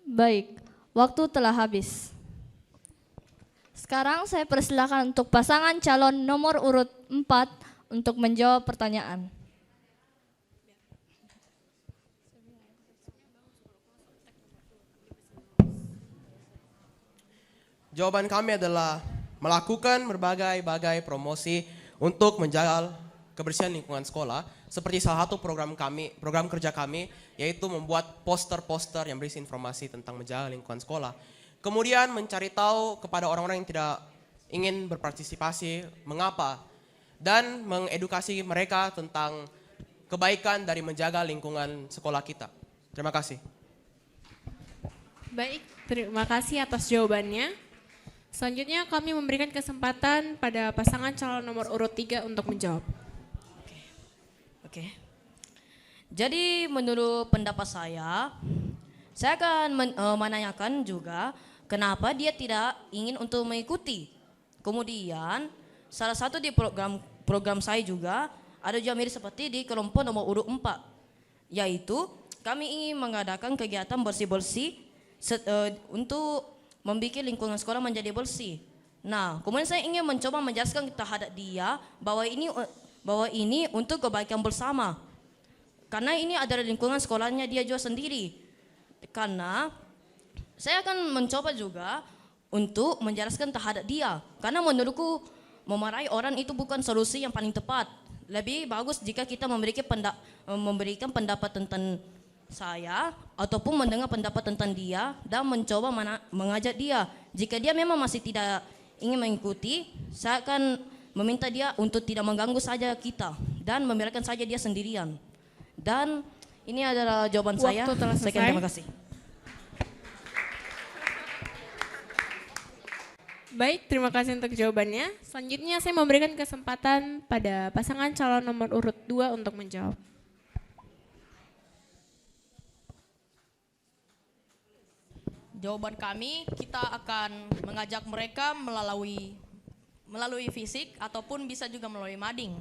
Baik, waktu telah habis. Sekarang saya persilakan untuk pasangan calon nomor urut 4 untuk menjawab pertanyaan. Jawaban kami adalah melakukan berbagai promosi untuk menjaga kebersihan lingkungan sekolah, seperti salah satu program kerja kami, yaitu membuat poster-poster yang berisi informasi tentang menjaga lingkungan sekolah. Kemudian mencari tahu kepada orang-orang yang tidak ingin berpartisipasi mengapa, dan mengedukasi mereka tentang kebaikan dari menjaga lingkungan sekolah kita. Terima kasih. Baik, terima kasih atas jawabannya. Selanjutnya kami memberikan kesempatan pada pasangan calon nomor urut 3 untuk menjawab. Oke. Jadi menurut pendapat saya akan menanyakan juga kenapa dia tidak ingin untuk mengikuti. Kemudian salah satu di program saya juga ada juga mirip seperti di kelompok nomor urut 4, yaitu kami ingin mengadakan kegiatan bersih-bersih untuk membuat lingkungan sekolah menjadi bersih. Nah, kemudian saya ingin mencoba menjelaskan terhadap dia bahwa ini untuk kebaikan bersama. Karena ini adalah lingkungan sekolahnya dia juga sendiri. Karena saya akan mencoba juga untuk menjelaskan terhadap dia. Karena menurutku memarahi orang itu bukan solusi yang paling tepat. Lebih bagus jika kita memberikan pendapat tentang saya ataupun mendengar pendapat tentang dia dan mencoba mengajak dia. Jika dia memang masih tidak ingin mengikuti, saya akan meminta dia untuk tidak mengganggu saja kita dan membiarkan saja dia sendirian. Dan ini adalah jawaban saya. Waktu telah selesai. Sekian, terima kasih. Baik, terima kasih untuk jawabannya. Selanjutnya saya memberikan kesempatan pada pasangan calon nomor urut 2 untuk menjawab. jawaban kami, kita akan mengajak mereka melalui fisik ataupun bisa juga melalui mading.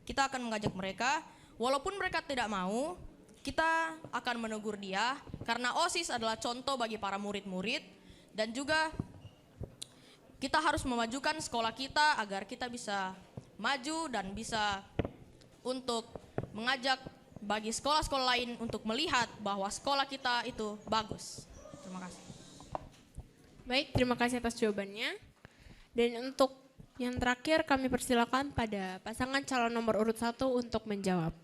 Kita akan mengajak mereka, walaupun mereka tidak mau, kita akan menegur dia karena OSIS adalah contoh bagi para murid-murid dan juga kita harus memajukan sekolah kita agar kita bisa maju dan bisa untuk mengajak bagi sekolah-sekolah lain untuk melihat bahwa sekolah kita itu bagus. Terima kasih. Baik, terima kasih atas jawabannya. Dan untuk yang terakhir kami persilakan pada pasangan calon nomor urut 1 untuk menjawab.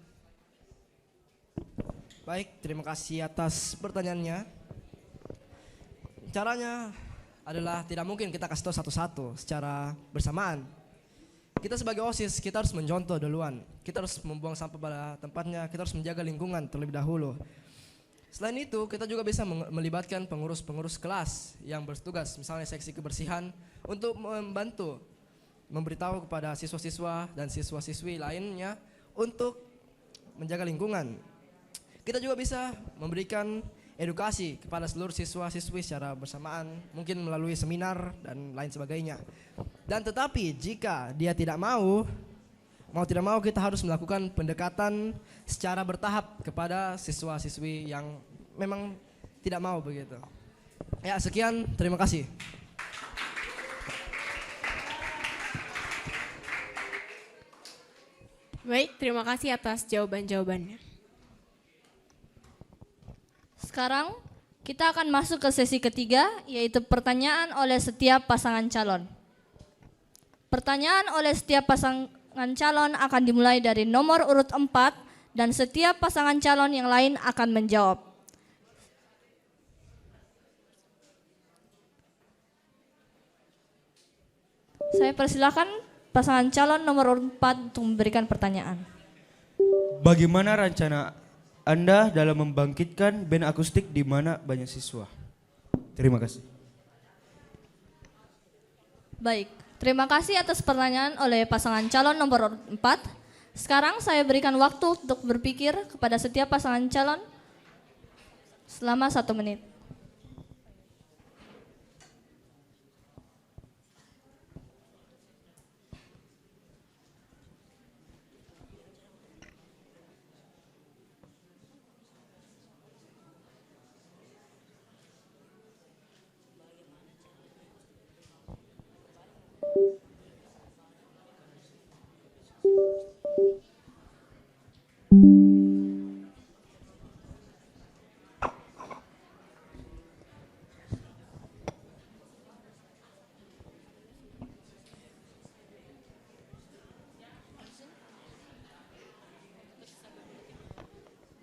Baik, terima kasih atas pertanyaannya. Caranya adalah tidak mungkin kita kasih tahu satu-satu secara bersamaan. Kita sebagai OSIS, kita harus mencontoh duluan. Kita harus membuang sampah pada tempatnya, kita harus menjaga lingkungan terlebih dahulu. Selain itu, kita juga bisa melibatkan pengurus-pengurus kelas yang bertugas, misalnya seksi kebersihan, untuk membantu memberitahu kepada siswa-siswa dan siswa-siswi lainnya untuk menjaga lingkungan. Kita juga bisa memberikan edukasi kepada seluruh siswa-siswi secara bersamaan, mungkin melalui seminar dan lain sebagainya. Dan tetapi jika dia tidak mau tidak mau kita harus melakukan pendekatan secara bertahap kepada siswa-siswi yang memang tidak mau begitu. Ya, sekian, terima kasih. Baik, terima kasih atas jawaban-jawabannya. Sekarang kita akan masuk ke sesi ketiga, yaitu pertanyaan oleh setiap pasangan calon. Pertanyaan oleh setiap pasangan calon akan dimulai dari nomor urut 4 dan setiap pasangan calon yang lain akan menjawab. Saya persilakan pasangan calon nomor urut 4 untuk memberikan pertanyaan. Bagaimana rencana Anda dalam membangkitkan band akustik di mana banyak siswa? Terima kasih. Baik, terima kasih atas pertanyaan oleh pasangan calon nomor 4. Sekarang saya berikan waktu untuk berpikir kepada setiap pasangan calon selama 1 menit.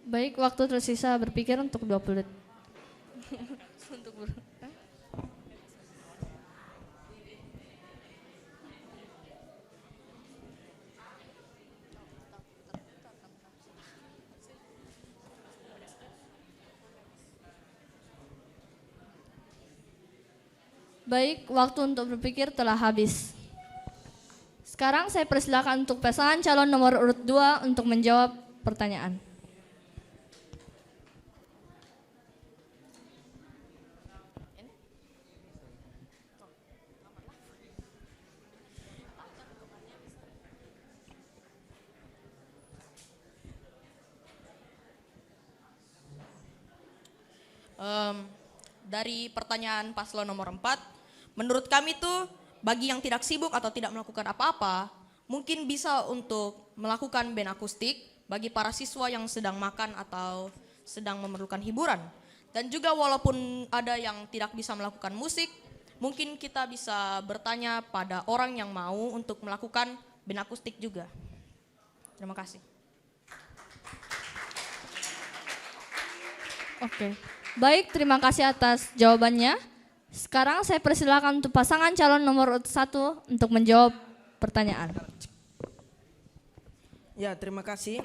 Baik, waktu tersisa berpikir untuk 20 detik. Baik, waktu untuk berpikir telah habis. Sekarang saya persilakan untuk pasangan calon nomor urut 2 untuk menjawab pertanyaan. Dari pertanyaan paslon nomor 4, menurut kami tuh bagi yang tidak sibuk atau tidak melakukan apa-apa, mungkin bisa untuk melakukan band akustik bagi para siswa yang sedang makan atau sedang memerlukan hiburan. Dan juga walaupun ada yang tidak bisa melakukan musik, mungkin kita bisa bertanya pada orang yang mau untuk melakukan band akustik juga. Terima kasih. Oke. Baik, terima kasih atas jawabannya. Sekarang saya persilakan untuk pasangan calon nomor 1 untuk menjawab pertanyaan. Ya, terima kasih.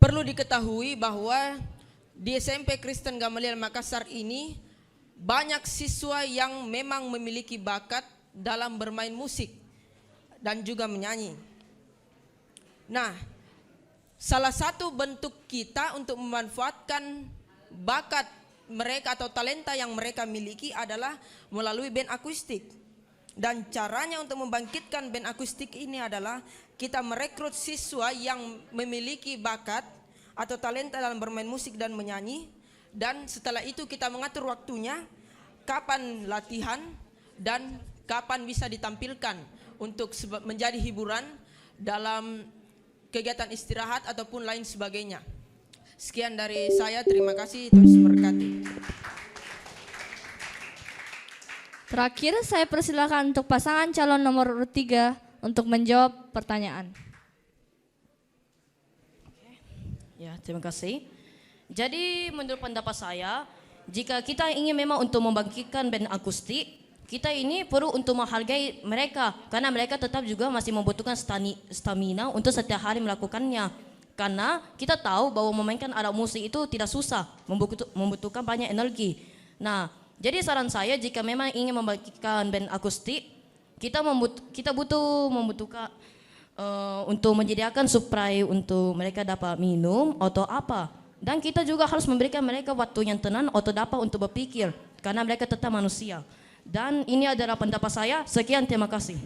Perlu diketahui bahwa di SMP Kristen Gamaliel Makassar ini banyak siswa yang memang memiliki bakat dalam bermain musik dan juga menyanyi. Nah, salah satu bentuk kita untuk memanfaatkan bakat mereka atau talenta yang mereka miliki adalah melalui band akustik. Dan caranya untuk membangkitkan band akustik ini adalah kita merekrut siswa yang memiliki bakat atau talenta dalam bermain musik dan menyanyi. Dan setelah itu kita mengatur waktunya, kapan latihan dan kapan bisa ditampilkan untuk menjadi hiburan dalam kegiatan istirahat ataupun lain sebagainya. Sekian dari saya, terima kasih, Tuhan Yesus memberkati. Terakhir saya persilakan untuk pasangan calon nomor urut 3 untuk menjawab pertanyaan. Ya, terima kasih. Jadi menurut pendapat saya, jika kita ingin memang untuk membangkitkan band akustik, kita ini perlu untuk menghargai mereka karena mereka tetap juga masih membutuhkan stamina untuk setiap hari melakukannya. Karena kita tahu bahwa memainkan alat musik itu tidak susah, membutuhkan banyak energi. Nah, jadi saran saya jika memang ingin membangkitkan band akustik, kita membutuhkan untuk menyediakan supply untuk mereka dapat minum atau apa. Dan kita juga harus memberikan mereka waktu yang tenang atau dapat untuk berpikir karena mereka tetap manusia. Dan ini adalah pendapat saya. Sekian, terima kasih.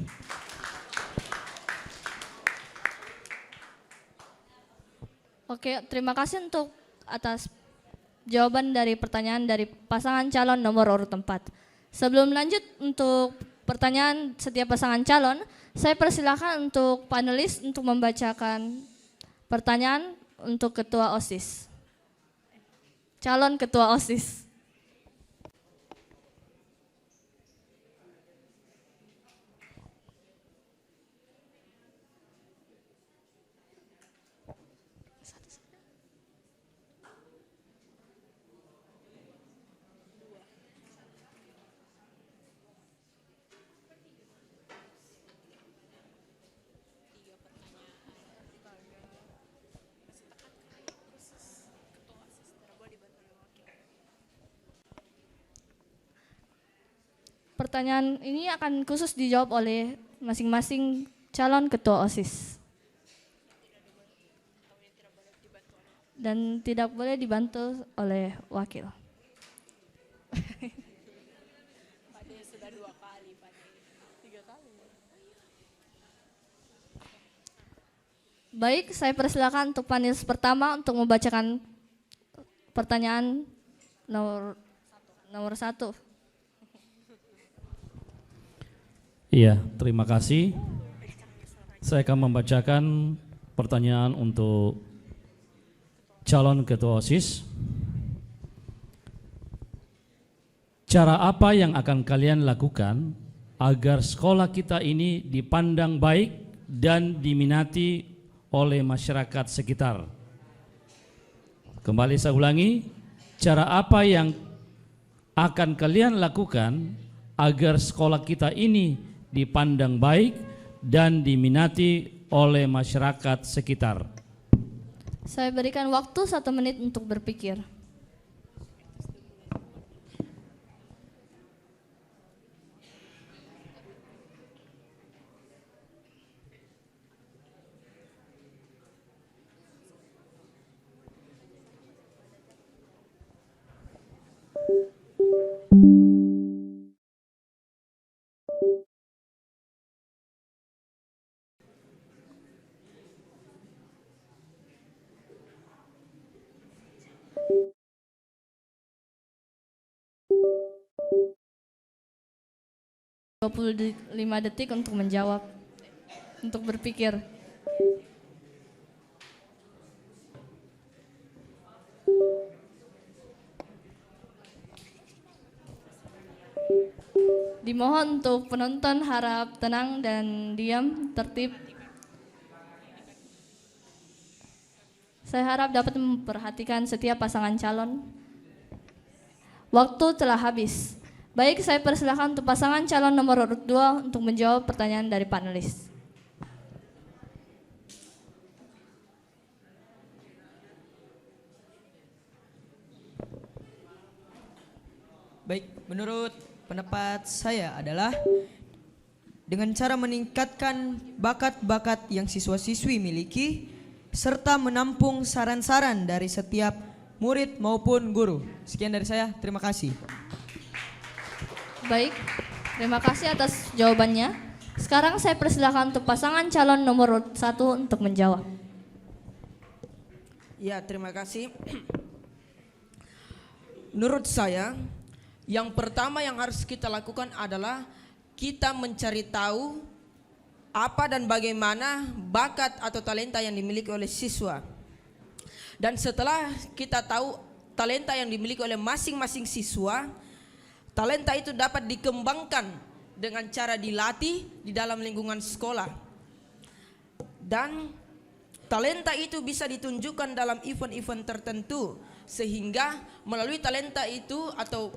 Oke, terima kasih untuk atas jawaban dari pertanyaan dari pasangan calon nomor urut 4. Sebelum lanjut untuk pertanyaan setiap pasangan calon, saya persilakan untuk panelis untuk membacakan pertanyaan untuk Ketua OSIS. Calon Ketua OSIS. Pertanyaan ini akan khusus dijawab oleh masing-masing calon ketua OSIS. Dan tidak boleh dibantu oleh wakil. Baik, saya persilakan untuk panelis pertama untuk membacakan pertanyaan nomor 1. Iya, terima kasih. Saya akan membacakan pertanyaan untuk calon ketua OSIS. Cara apa yang akan kalian lakukan agar sekolah kita ini dipandang baik dan diminati oleh masyarakat sekitar? Kembali saya ulangi, cara apa yang akan kalian lakukan agar sekolah kita ini dipandang baik dan diminati oleh masyarakat sekitar? Saya berikan waktu 1 menit untuk berpikir. Lima detik untuk menjawab, untuk berpikir. Dimohon untuk penonton harap tenang dan diam, tertib. Saya harap dapat memperhatikan setiap pasangan calon. Waktu telah habis. Baik, saya persilakan untuk pasangan calon nomor urut 2 untuk menjawab pertanyaan dari panelis. Baik, menurut pendapat saya adalah dengan cara meningkatkan bakat-bakat yang siswa-siswi miliki serta menampung saran-saran dari setiap murid maupun guru. Sekian dari saya, terima kasih. Baik, terima kasih atas jawabannya. Sekarang saya persilakan untuk pasangan calon nomor urut 1 untuk menjawab. Ya, terima kasih. Menurut saya, yang pertama yang harus kita lakukan adalah kita mencari tahu apa dan bagaimana bakat atau talenta yang dimiliki oleh siswa. Dan setelah kita tahu talenta yang dimiliki oleh masing-masing siswa, talenta itu dapat dikembangkan dengan cara dilatih di dalam lingkungan sekolah. Dan talenta itu bisa ditunjukkan dalam event-event tertentu, sehingga melalui talenta itu atau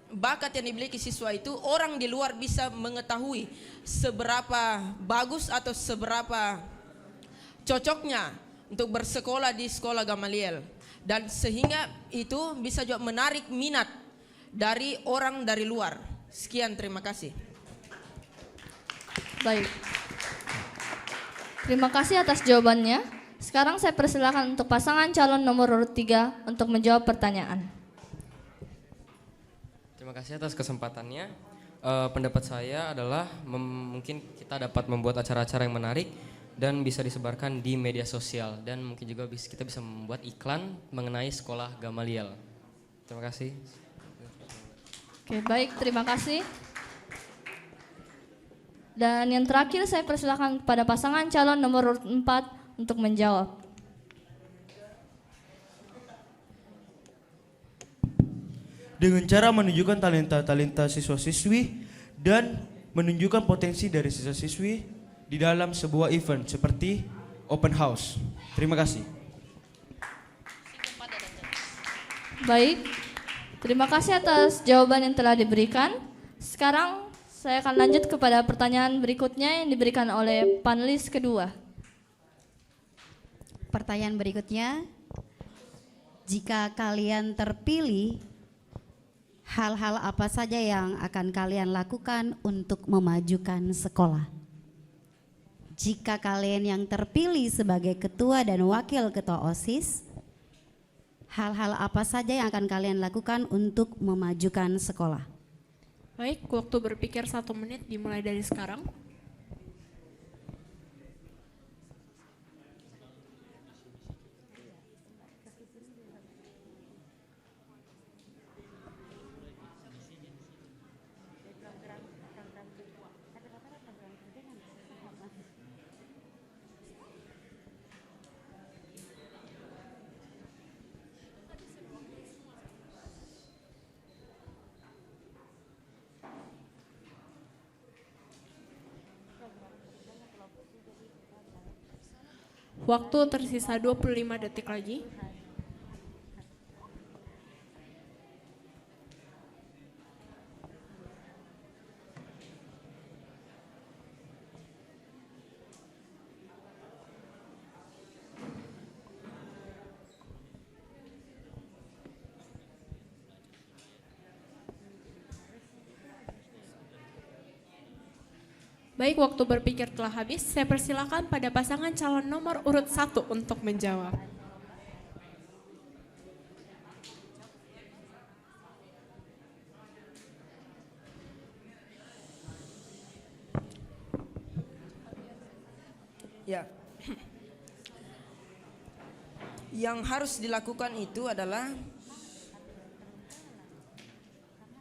bakat yang dimiliki siswa itu, orang di luar bisa mengetahui seberapa bagus atau seberapa cocoknya untuk bersekolah di sekolah Gamaliel. Dan sehingga itu bisa juga menarik minat dari orang dari luar. Sekian, terima kasih. Baik. Terima kasih atas jawabannya. Sekarang saya persilakan untuk pasangan calon nomor urut 3 untuk menjawab pertanyaan. Terima kasih atas kesempatannya. Pendapat saya adalah mungkin kita dapat membuat acara-acara yang menarik dan bisa disebarkan di media sosial, dan mungkin juga kita bisa membuat iklan mengenai sekolah Gamaliel. Terima kasih. Oke, baik, terima kasih. Dan yang terakhir saya persilakan kepada pasangan calon nomor urut 4 untuk menjawab. Dengan cara menunjukkan talenta-talenta siswa-siswi dan menunjukkan potensi dari siswa-siswi di dalam sebuah event seperti open house. Terima kasih. Baik, terima kasih atas jawaban yang telah diberikan. Sekarang saya akan lanjut kepada pertanyaan berikutnya yang diberikan oleh panelis kedua. Pertanyaan berikutnya, jika kalian terpilih, hal-hal apa saja yang akan kalian lakukan untuk memajukan sekolah? Jika kalian yang terpilih sebagai ketua dan wakil ketua OSIS, hal-hal apa saja yang akan kalian lakukan untuk memajukan sekolah? Baik, waktu berpikir 1 menit dimulai dari sekarang. Waktu tersisa 25 detik lagi. Baik, waktu berpikir telah habis. Saya persilakan pada pasangan calon nomor urut 1 untuk menjawab. Ya. Yang harus dilakukan itu adalah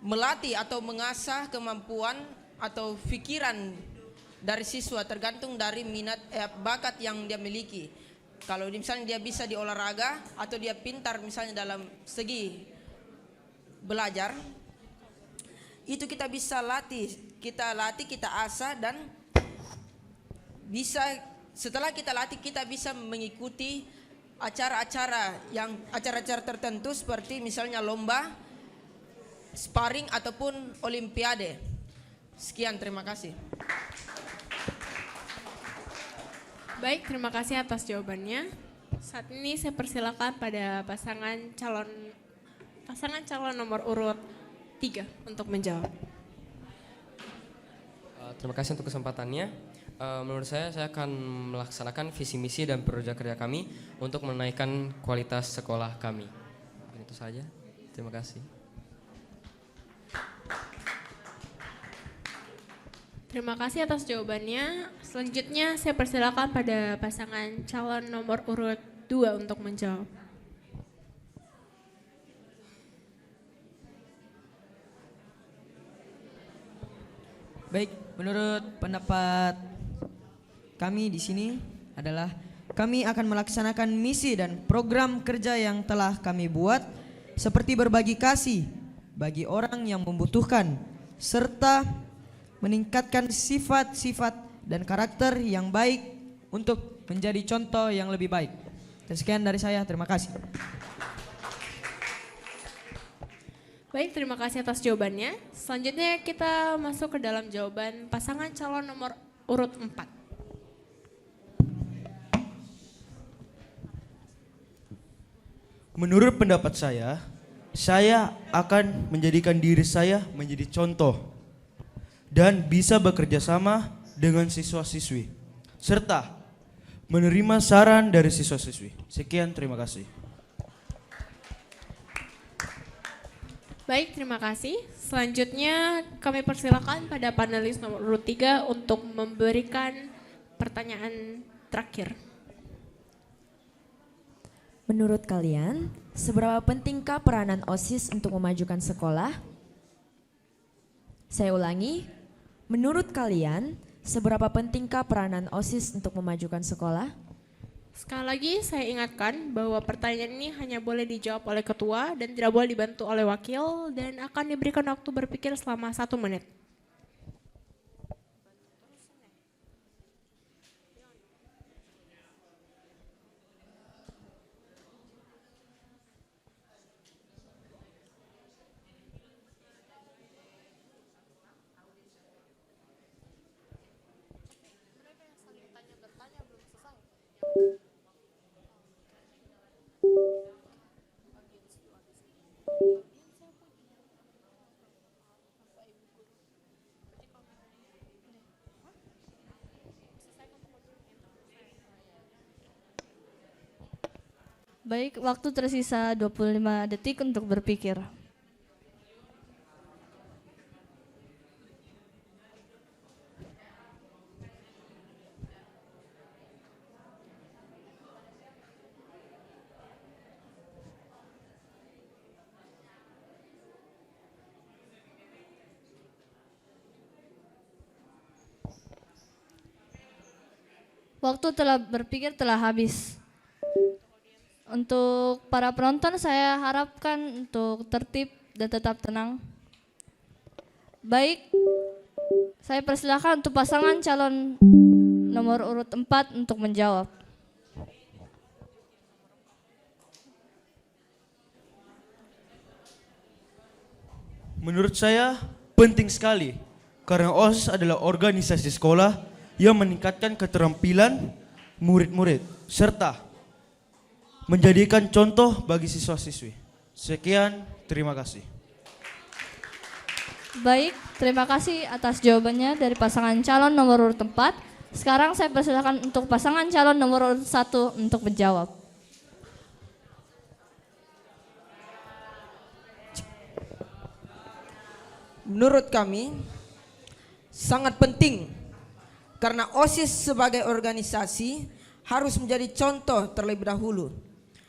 melatih atau mengasah kemampuan atau pikiran dari siswa, tergantung dari minat bakat yang dia miliki. Kalau misalnya dia bisa di olahraga atau dia pintar misalnya dalam segi belajar, itu kita bisa latih, kita asah, dan bisa setelah kita latih kita bisa mengikuti acara-acara tertentu seperti misalnya lomba, sparring ataupun olimpiade. Sekian, terima kasih. Baik, terima kasih atas jawabannya. Saat ini saya persilakan pada pasangan calon nomor urut 3 untuk menjawab. Terima kasih untuk kesempatannya. Menurut saya akan melaksanakan visi misi dan proyek kerja kami untuk menaikkan kualitas sekolah kami. Itu saja. Terima kasih. Terima kasih atas jawabannya. Selanjutnya saya persilakan pada pasangan calon nomor urut 2 untuk menjawab. Baik, menurut pendapat kami di sini adalah kami akan melaksanakan misi dan program kerja yang telah kami buat seperti berbagi kasih bagi orang yang membutuhkan serta meningkatkan sifat-sifat dan karakter yang baik untuk menjadi contoh yang lebih baik. Dan sekian dari saya, terima kasih. Baik, terima kasih atas jawabannya. Selanjutnya kita masuk ke dalam jawaban pasangan calon nomor urut 4. Menurut pendapat saya akan menjadikan diri saya menjadi contoh dan bisa bekerja sama dengan siswa-siswi serta menerima saran dari siswa-siswi. Sekian, terima kasih. Baik, terima kasih. Selanjutnya kami persilakan pada panelis nomor urut 3 untuk memberikan pertanyaan terakhir. Menurut kalian, seberapa pentingkah peranan OSIS untuk memajukan sekolah? Saya ulangi, menurut kalian, seberapa pentingkah peranan OSIS untuk memajukan sekolah? Sekali lagi saya ingatkan bahwa pertanyaan ini hanya boleh dijawab oleh ketua dan tidak boleh dibantu oleh wakil dan akan diberikan waktu berpikir selama 1 menit. Baik, waktu tersisa 25 detik untuk berpikir. Waktu telah berpikir telah habis. Untuk para penonton saya harapkan untuk tertib dan tetap tenang. Baik, saya persilakan untuk pasangan calon nomor urut 4 untuk menjawab. Menurut saya penting sekali karena OSIS adalah organisasi sekolah yang meningkatkan keterampilan murid-murid serta menjadikan contoh bagi siswa-siswi. Sekian, terima kasih. Baik, terima kasih atas jawabannya dari pasangan calon nomor urut 4. Sekarang saya persilakan untuk pasangan calon nomor urut 1 untuk menjawab. Menurut kami sangat penting karena OSIS sebagai organisasi harus menjadi contoh terlebih dahulu.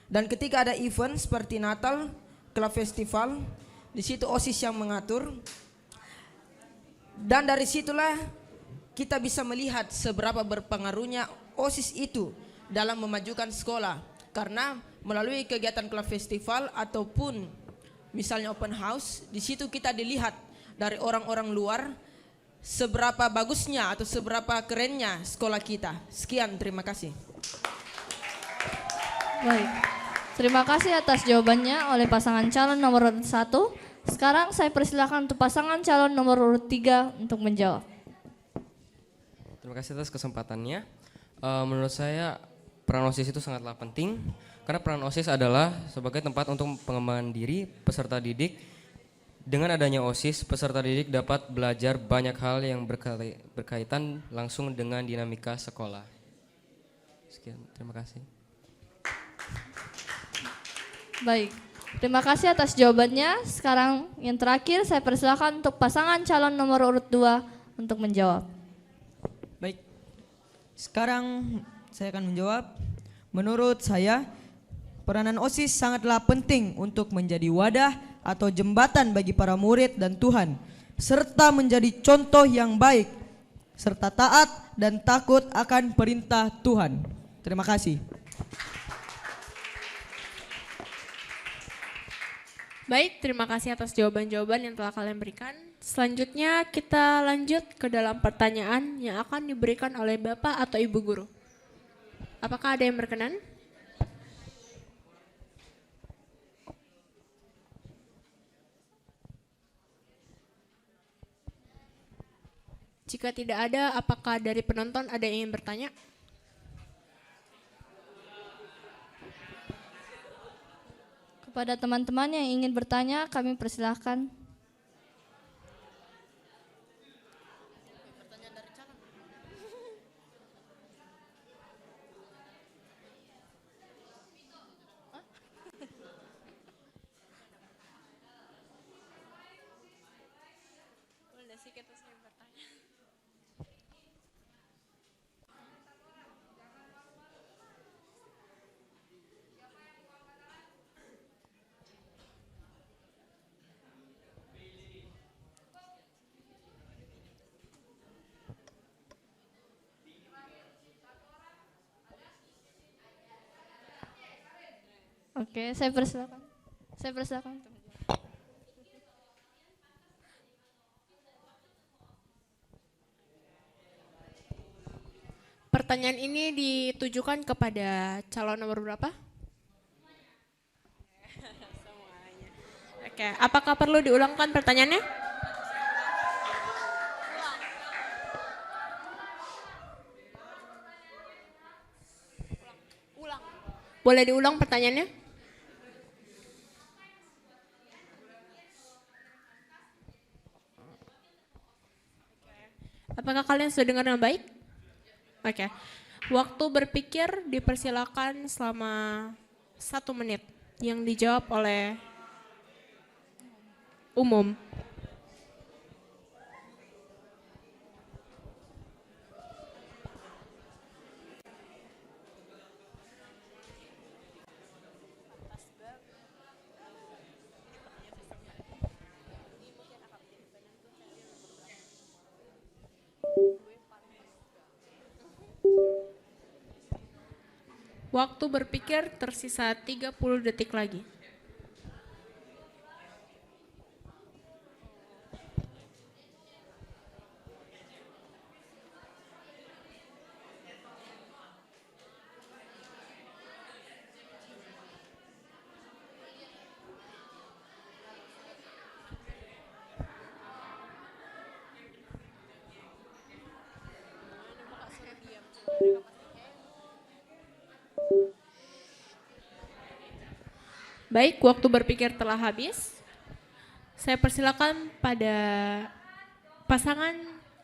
Dan ketika ada event seperti Natal, Club Festival, di situ OSIS yang mengatur. Dan dari situlah kita bisa melihat seberapa berpengaruhnya OSIS itu dalam memajukan sekolah. Karena melalui kegiatan Club Festival ataupun misalnya open house, di situ kita dilihat dari orang-orang luar seberapa bagusnya atau seberapa kerennya sekolah kita. Sekian, terima kasih. Baik, terima kasih atas jawabannya oleh pasangan calon nomor urut 1. Sekarang saya persilakan untuk pasangan calon nomor urut 3 untuk menjawab. Terima kasih atas kesempatannya. Menurut saya peran OSIS itu sangatlah penting karena peran OSIS adalah sebagai tempat untuk pengembangan diri peserta didik. Dengan adanya OSIS, peserta didik dapat belajar banyak hal yang berkaitan langsung dengan dinamika sekolah. Sekian, terima kasih. Baik, Terima kasih atas jawabannya. Sekarang yang terakhir saya persilakan untuk pasangan calon nomor urut 2 untuk menjawab. Baik, sekarang saya akan menjawab. Menurut saya, peranan OSIS sangatlah penting untuk menjadi wadah atau jembatan bagi para murid dan Tuhan, serta menjadi contoh yang baik, serta taat dan takut akan perintah Tuhan. Terima kasih. Baik, terima kasih atas jawaban-jawaban yang telah kalian berikan. Selanjutnya kita lanjut ke dalam pertanyaan yang akan diberikan oleh Bapak atau Ibu Guru. Apakah ada yang berkenan? Jika tidak ada, apakah dari penonton ada yang ingin bertanya? Kepada teman-teman yang ingin bertanya, kami persilahkan. Oke, saya persilakan. Saya persilakan. Pertanyaan ini ditujukan kepada calon nomor berapa? Semuanya. Oke, apakah perlu diulangkan pertanyaannya? Boleh diulang pertanyaannya? Apakah kalian sudah dengar dengan baik? Oke. Waktu berpikir dipersilakan selama 1 menit yang dijawab oleh umum. Waktu berpikir tersisa 30 detik lagi. Baik, waktu berpikir telah habis. Saya persilakan pada pasangan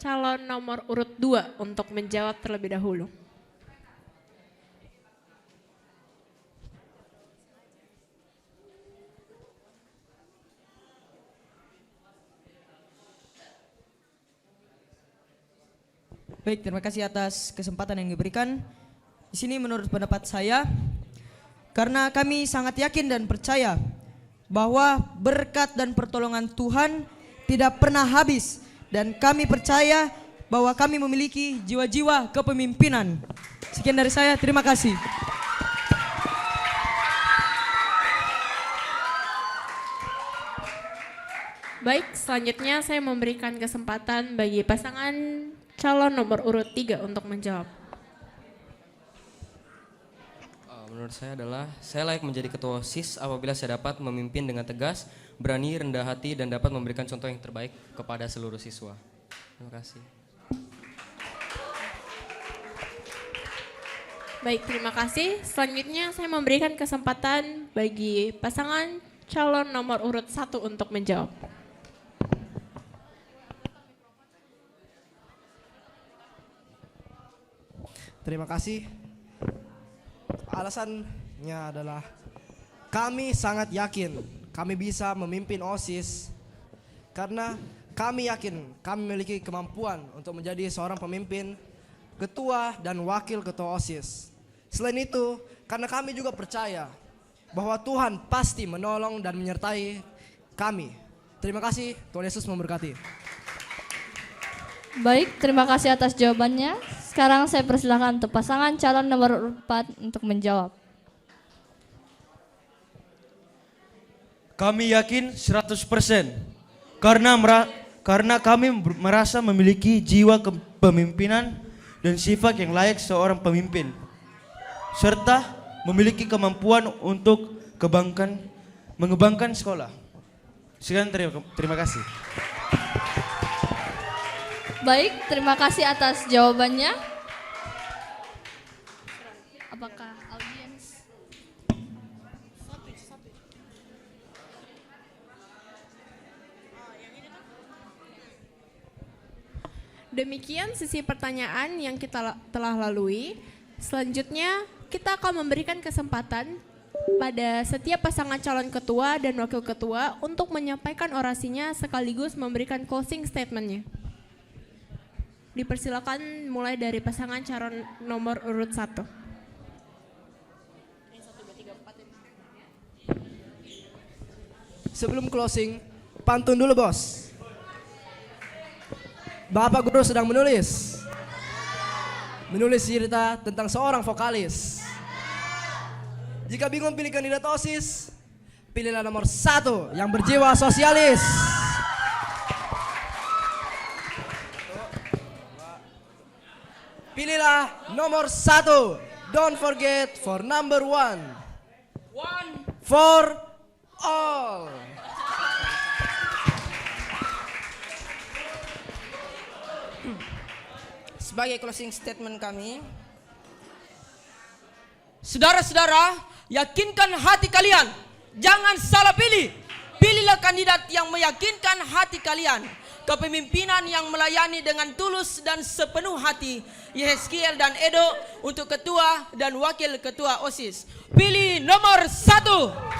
calon nomor urut 2 untuk menjawab terlebih dahulu. Baik, terima kasih atas kesempatan yang diberikan. Di sini menurut pendapat saya, karena kami sangat yakin dan percaya bahwa berkat dan pertolongan Tuhan tidak pernah habis, dan kami percaya bahwa kami memiliki jiwa-jiwa kepemimpinan. Sekian dari saya, terima kasih. Baik, selanjutnya saya memberikan kesempatan bagi pasangan calon nomor urut 3 untuk menjawab. Menurut saya adalah saya layak menjadi ketua OSIS apabila saya dapat memimpin dengan tegas, berani, rendah hati, dan dapat memberikan contoh yang terbaik kepada seluruh siswa. Terima kasih. Baik, terima kasih. Selanjutnya saya memberikan kesempatan bagi pasangan calon nomor urut 1 untuk menjawab. Terima kasih. Alasannya adalah kami sangat yakin kami bisa memimpin OSIS karena kami yakin kami memiliki kemampuan untuk menjadi seorang pemimpin, ketua dan wakil ketua OSIS. Selain itu, karena kami juga percaya bahwa Tuhan pasti menolong dan menyertai kami. Terima kasih, Tuhan Yesus memberkati. Baik, terima kasih atas jawabannya. Sekarang saya persilakan untuk pasangan calon nomor urut 4 untuk menjawab. Kami yakin 100% karena kami merasa memiliki jiwa kepemimpinan dan sifat yang layak seorang pemimpin, serta memiliki kemampuan untuk mengembangkan sekolah. Sekian, terima kasih. Baik, terima kasih atas jawabannya. Apakah audiens? Demikian sisi pertanyaan yang kita telah lalui. Selanjutnya kita akan memberikan kesempatan pada setiap pasangan calon ketua dan wakil ketua untuk menyampaikan orasinya sekaligus memberikan closing statementnya. Dipersilakan mulai dari pasangan calon nomor urut 1. Sebelum closing, pantun dulu bos. Bapak guru sedang menulis cerita tentang seorang vokalis. Jika bingung pilih kandidat OSIS, pilihlah nomor 1 yang berjiwa sosialis. Pilihlah nomor 1. Don't forget for number 1. For all. Sebagai closing statement kami, saudara-saudara, yakinkan hati kalian. Jangan salah pilih. Pilihlah kandidat yang meyakinkan hati kalian. Kepemimpinan yang melayani dengan tulus dan sepenuh hati. Yehezkiel dan Edo untuk ketua dan wakil ketua OSIS. Pilih nomor 1.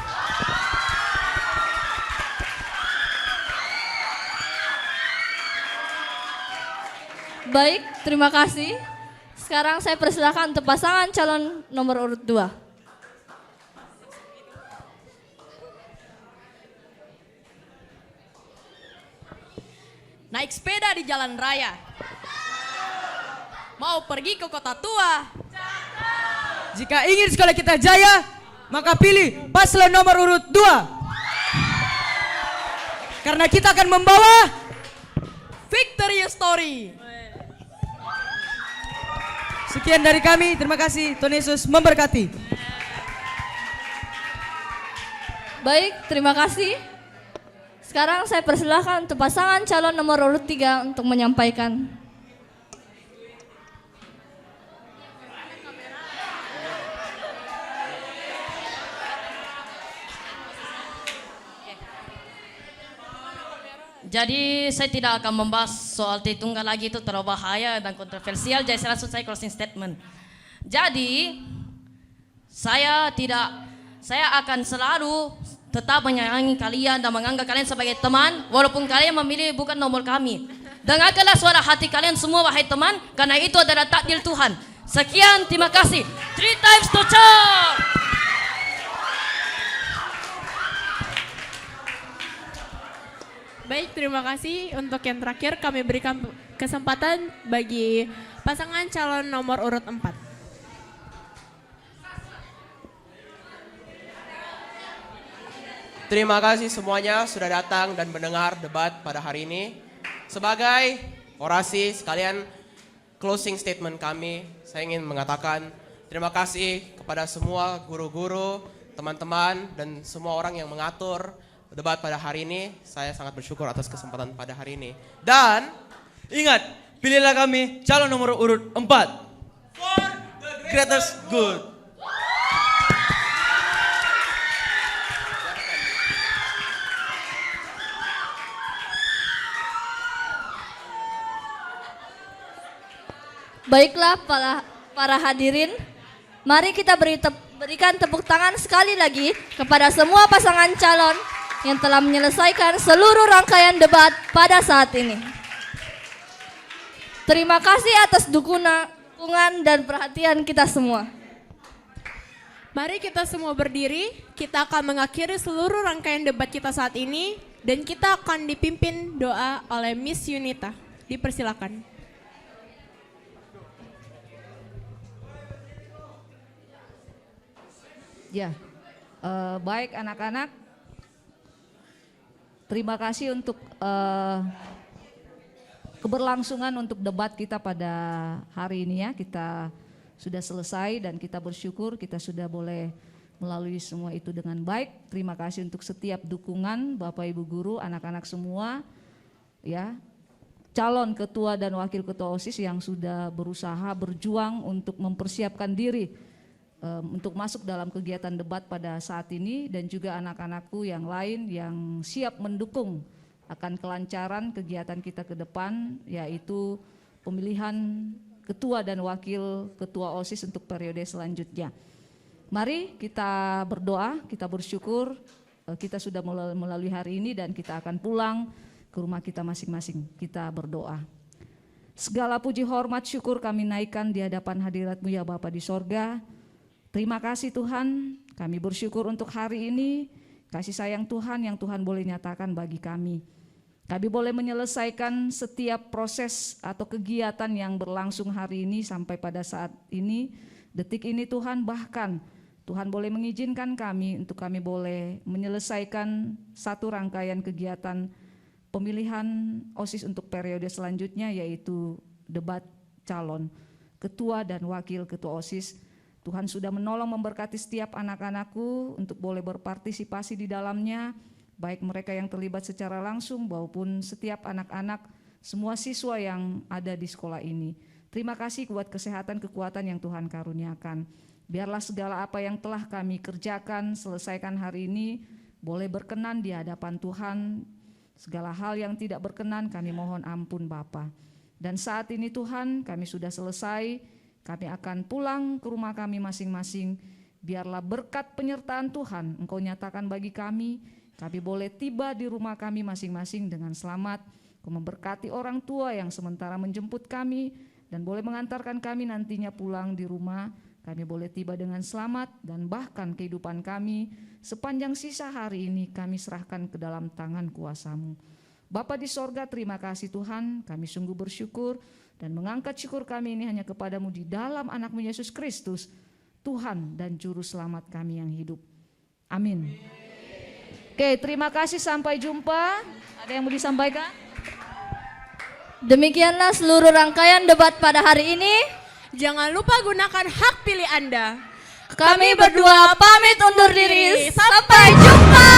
Baik, terima kasih. Sekarang saya persilakan untuk pasangan calon nomor urut 2. Naik sepeda di jalan raya. Mau pergi ke kota tua. Jika ingin sekolah kita jaya, maka pilih paslon nomor urut 2. Karena kita akan membawa Victory Story. sekian dari kami. Terima kasih. Tuhan Yesus memberkati. Baik, terima kasih. Sekarang saya persilahkan untuk pasangan calon nomor urut 3 untuk menyampaikan. Jadi saya tidak akan membahas soal Tritunggal lagi, itu terlalu bahaya dan kontroversial. Jadi saya langsung saya closing statement. Jadi saya akan selalu tetap menyayangi kalian dan menganggap kalian sebagai teman, walaupun kalian memilih bukan nomor kami. Dengarkanlah suara hati kalian semua wahai teman, karena itu adalah takdir Tuhan. Sekian, terima kasih. 3 times to charge. Baik, terima kasih. Untuk yang terakhir kami berikan kesempatan bagi pasangan calon nomor urut 4. Terima kasih semuanya sudah datang dan mendengar debat pada hari ini. Sebagai orasi sekalian closing statement kami, saya ingin mengatakan terima kasih kepada semua guru-guru, teman-teman, dan semua orang yang mengatur debat pada hari ini. Saya sangat bersyukur atas kesempatan pada hari ini. Dan Ingat, pilihlah kami calon nomor urut 4. For the greatest good. Baiklah para hadirin, mari kita beri Berikan tepuk tangan sekali lagi kepada semua pasangan calon yang telah menyelesaikan seluruh rangkaian debat pada saat ini. Terima kasih atas dukungan dan perhatian kita semua. Mari kita semua berdiri, kita akan mengakhiri seluruh rangkaian debat kita saat ini dan kita akan dipimpin doa oleh Miss Yunita. Dipersilakan. Ya, baik anak-anak, terima kasih untuk keberlangsungan untuk debat kita pada hari ini ya. Kita sudah selesai dan kita bersyukur kita sudah boleh melalui semua itu dengan baik. Terima kasih untuk setiap dukungan Bapak Ibu Guru, anak-anak semua ya. Calon ketua dan wakil ketua OSIS yang sudah berusaha berjuang untuk mempersiapkan diri untuk masuk dalam kegiatan debat pada saat ini, dan juga anak-anakku yang lain yang siap mendukung akan kelancaran kegiatan kita ke depan, yaitu pemilihan ketua dan wakil ketua OSIS untuk periode selanjutnya. Mari kita berdoa, kita bersyukur kita sudah melalui hari ini dan kita akan pulang ke rumah kita masing-masing. Kita berdoa. Segala puji hormat syukur kami naikkan di hadapan hadirat-Mu ya Bapa di sorga. Terima kasih Tuhan, kami bersyukur untuk hari ini, kasih sayang Tuhan yang Tuhan boleh nyatakan bagi kami. Kami boleh menyelesaikan setiap proses atau kegiatan yang berlangsung hari ini sampai pada saat ini, detik ini Tuhan, bahkan Tuhan boleh mengizinkan kami untuk kami boleh menyelesaikan satu rangkaian kegiatan pemilihan OSIS untuk periode selanjutnya, yaitu debat calon ketua dan wakil ketua OSIS. Tuhan sudah menolong memberkati setiap anak-anakku untuk boleh berpartisipasi di dalamnya, baik mereka yang terlibat secara langsung maupun setiap anak-anak, semua siswa yang ada di sekolah ini. Terima kasih buat kesehatan, kekuatan yang Tuhan karuniakan. Biarlah segala apa yang telah kami kerjakan, selesaikan hari ini, boleh berkenan di hadapan Tuhan. Segala hal yang tidak berkenan kami mohon ampun Bapa. Dan saat ini Tuhan, kami sudah selesai. Kami akan pulang ke rumah kami masing-masing. Biarlah berkat penyertaan Tuhan Engkau nyatakan bagi kami. Kami boleh tiba di rumah kami masing-masing dengan selamat. Engkau memberkati orang tua yang sementara menjemput kami dan boleh mengantarkan kami nantinya pulang di rumah. Kami boleh tiba dengan selamat dan bahkan kehidupan kami sepanjang sisa hari ini kami serahkan ke dalam tangan kuasa-Mu. Bapa di sorga, terima kasih Tuhan, kami sungguh bersyukur dan mengangkat syukur kami ini hanya kepadamu di dalam anak-Mu Yesus Kristus, Tuhan dan Juru Selamat kami yang hidup. Amin. Oke, terima kasih, sampai jumpa. Ada yang mau disampaikan? Demikianlah seluruh rangkaian debat pada hari ini. Jangan lupa gunakan hak pilih Anda. Kami berdua pamit undur diri. Sampai jumpa.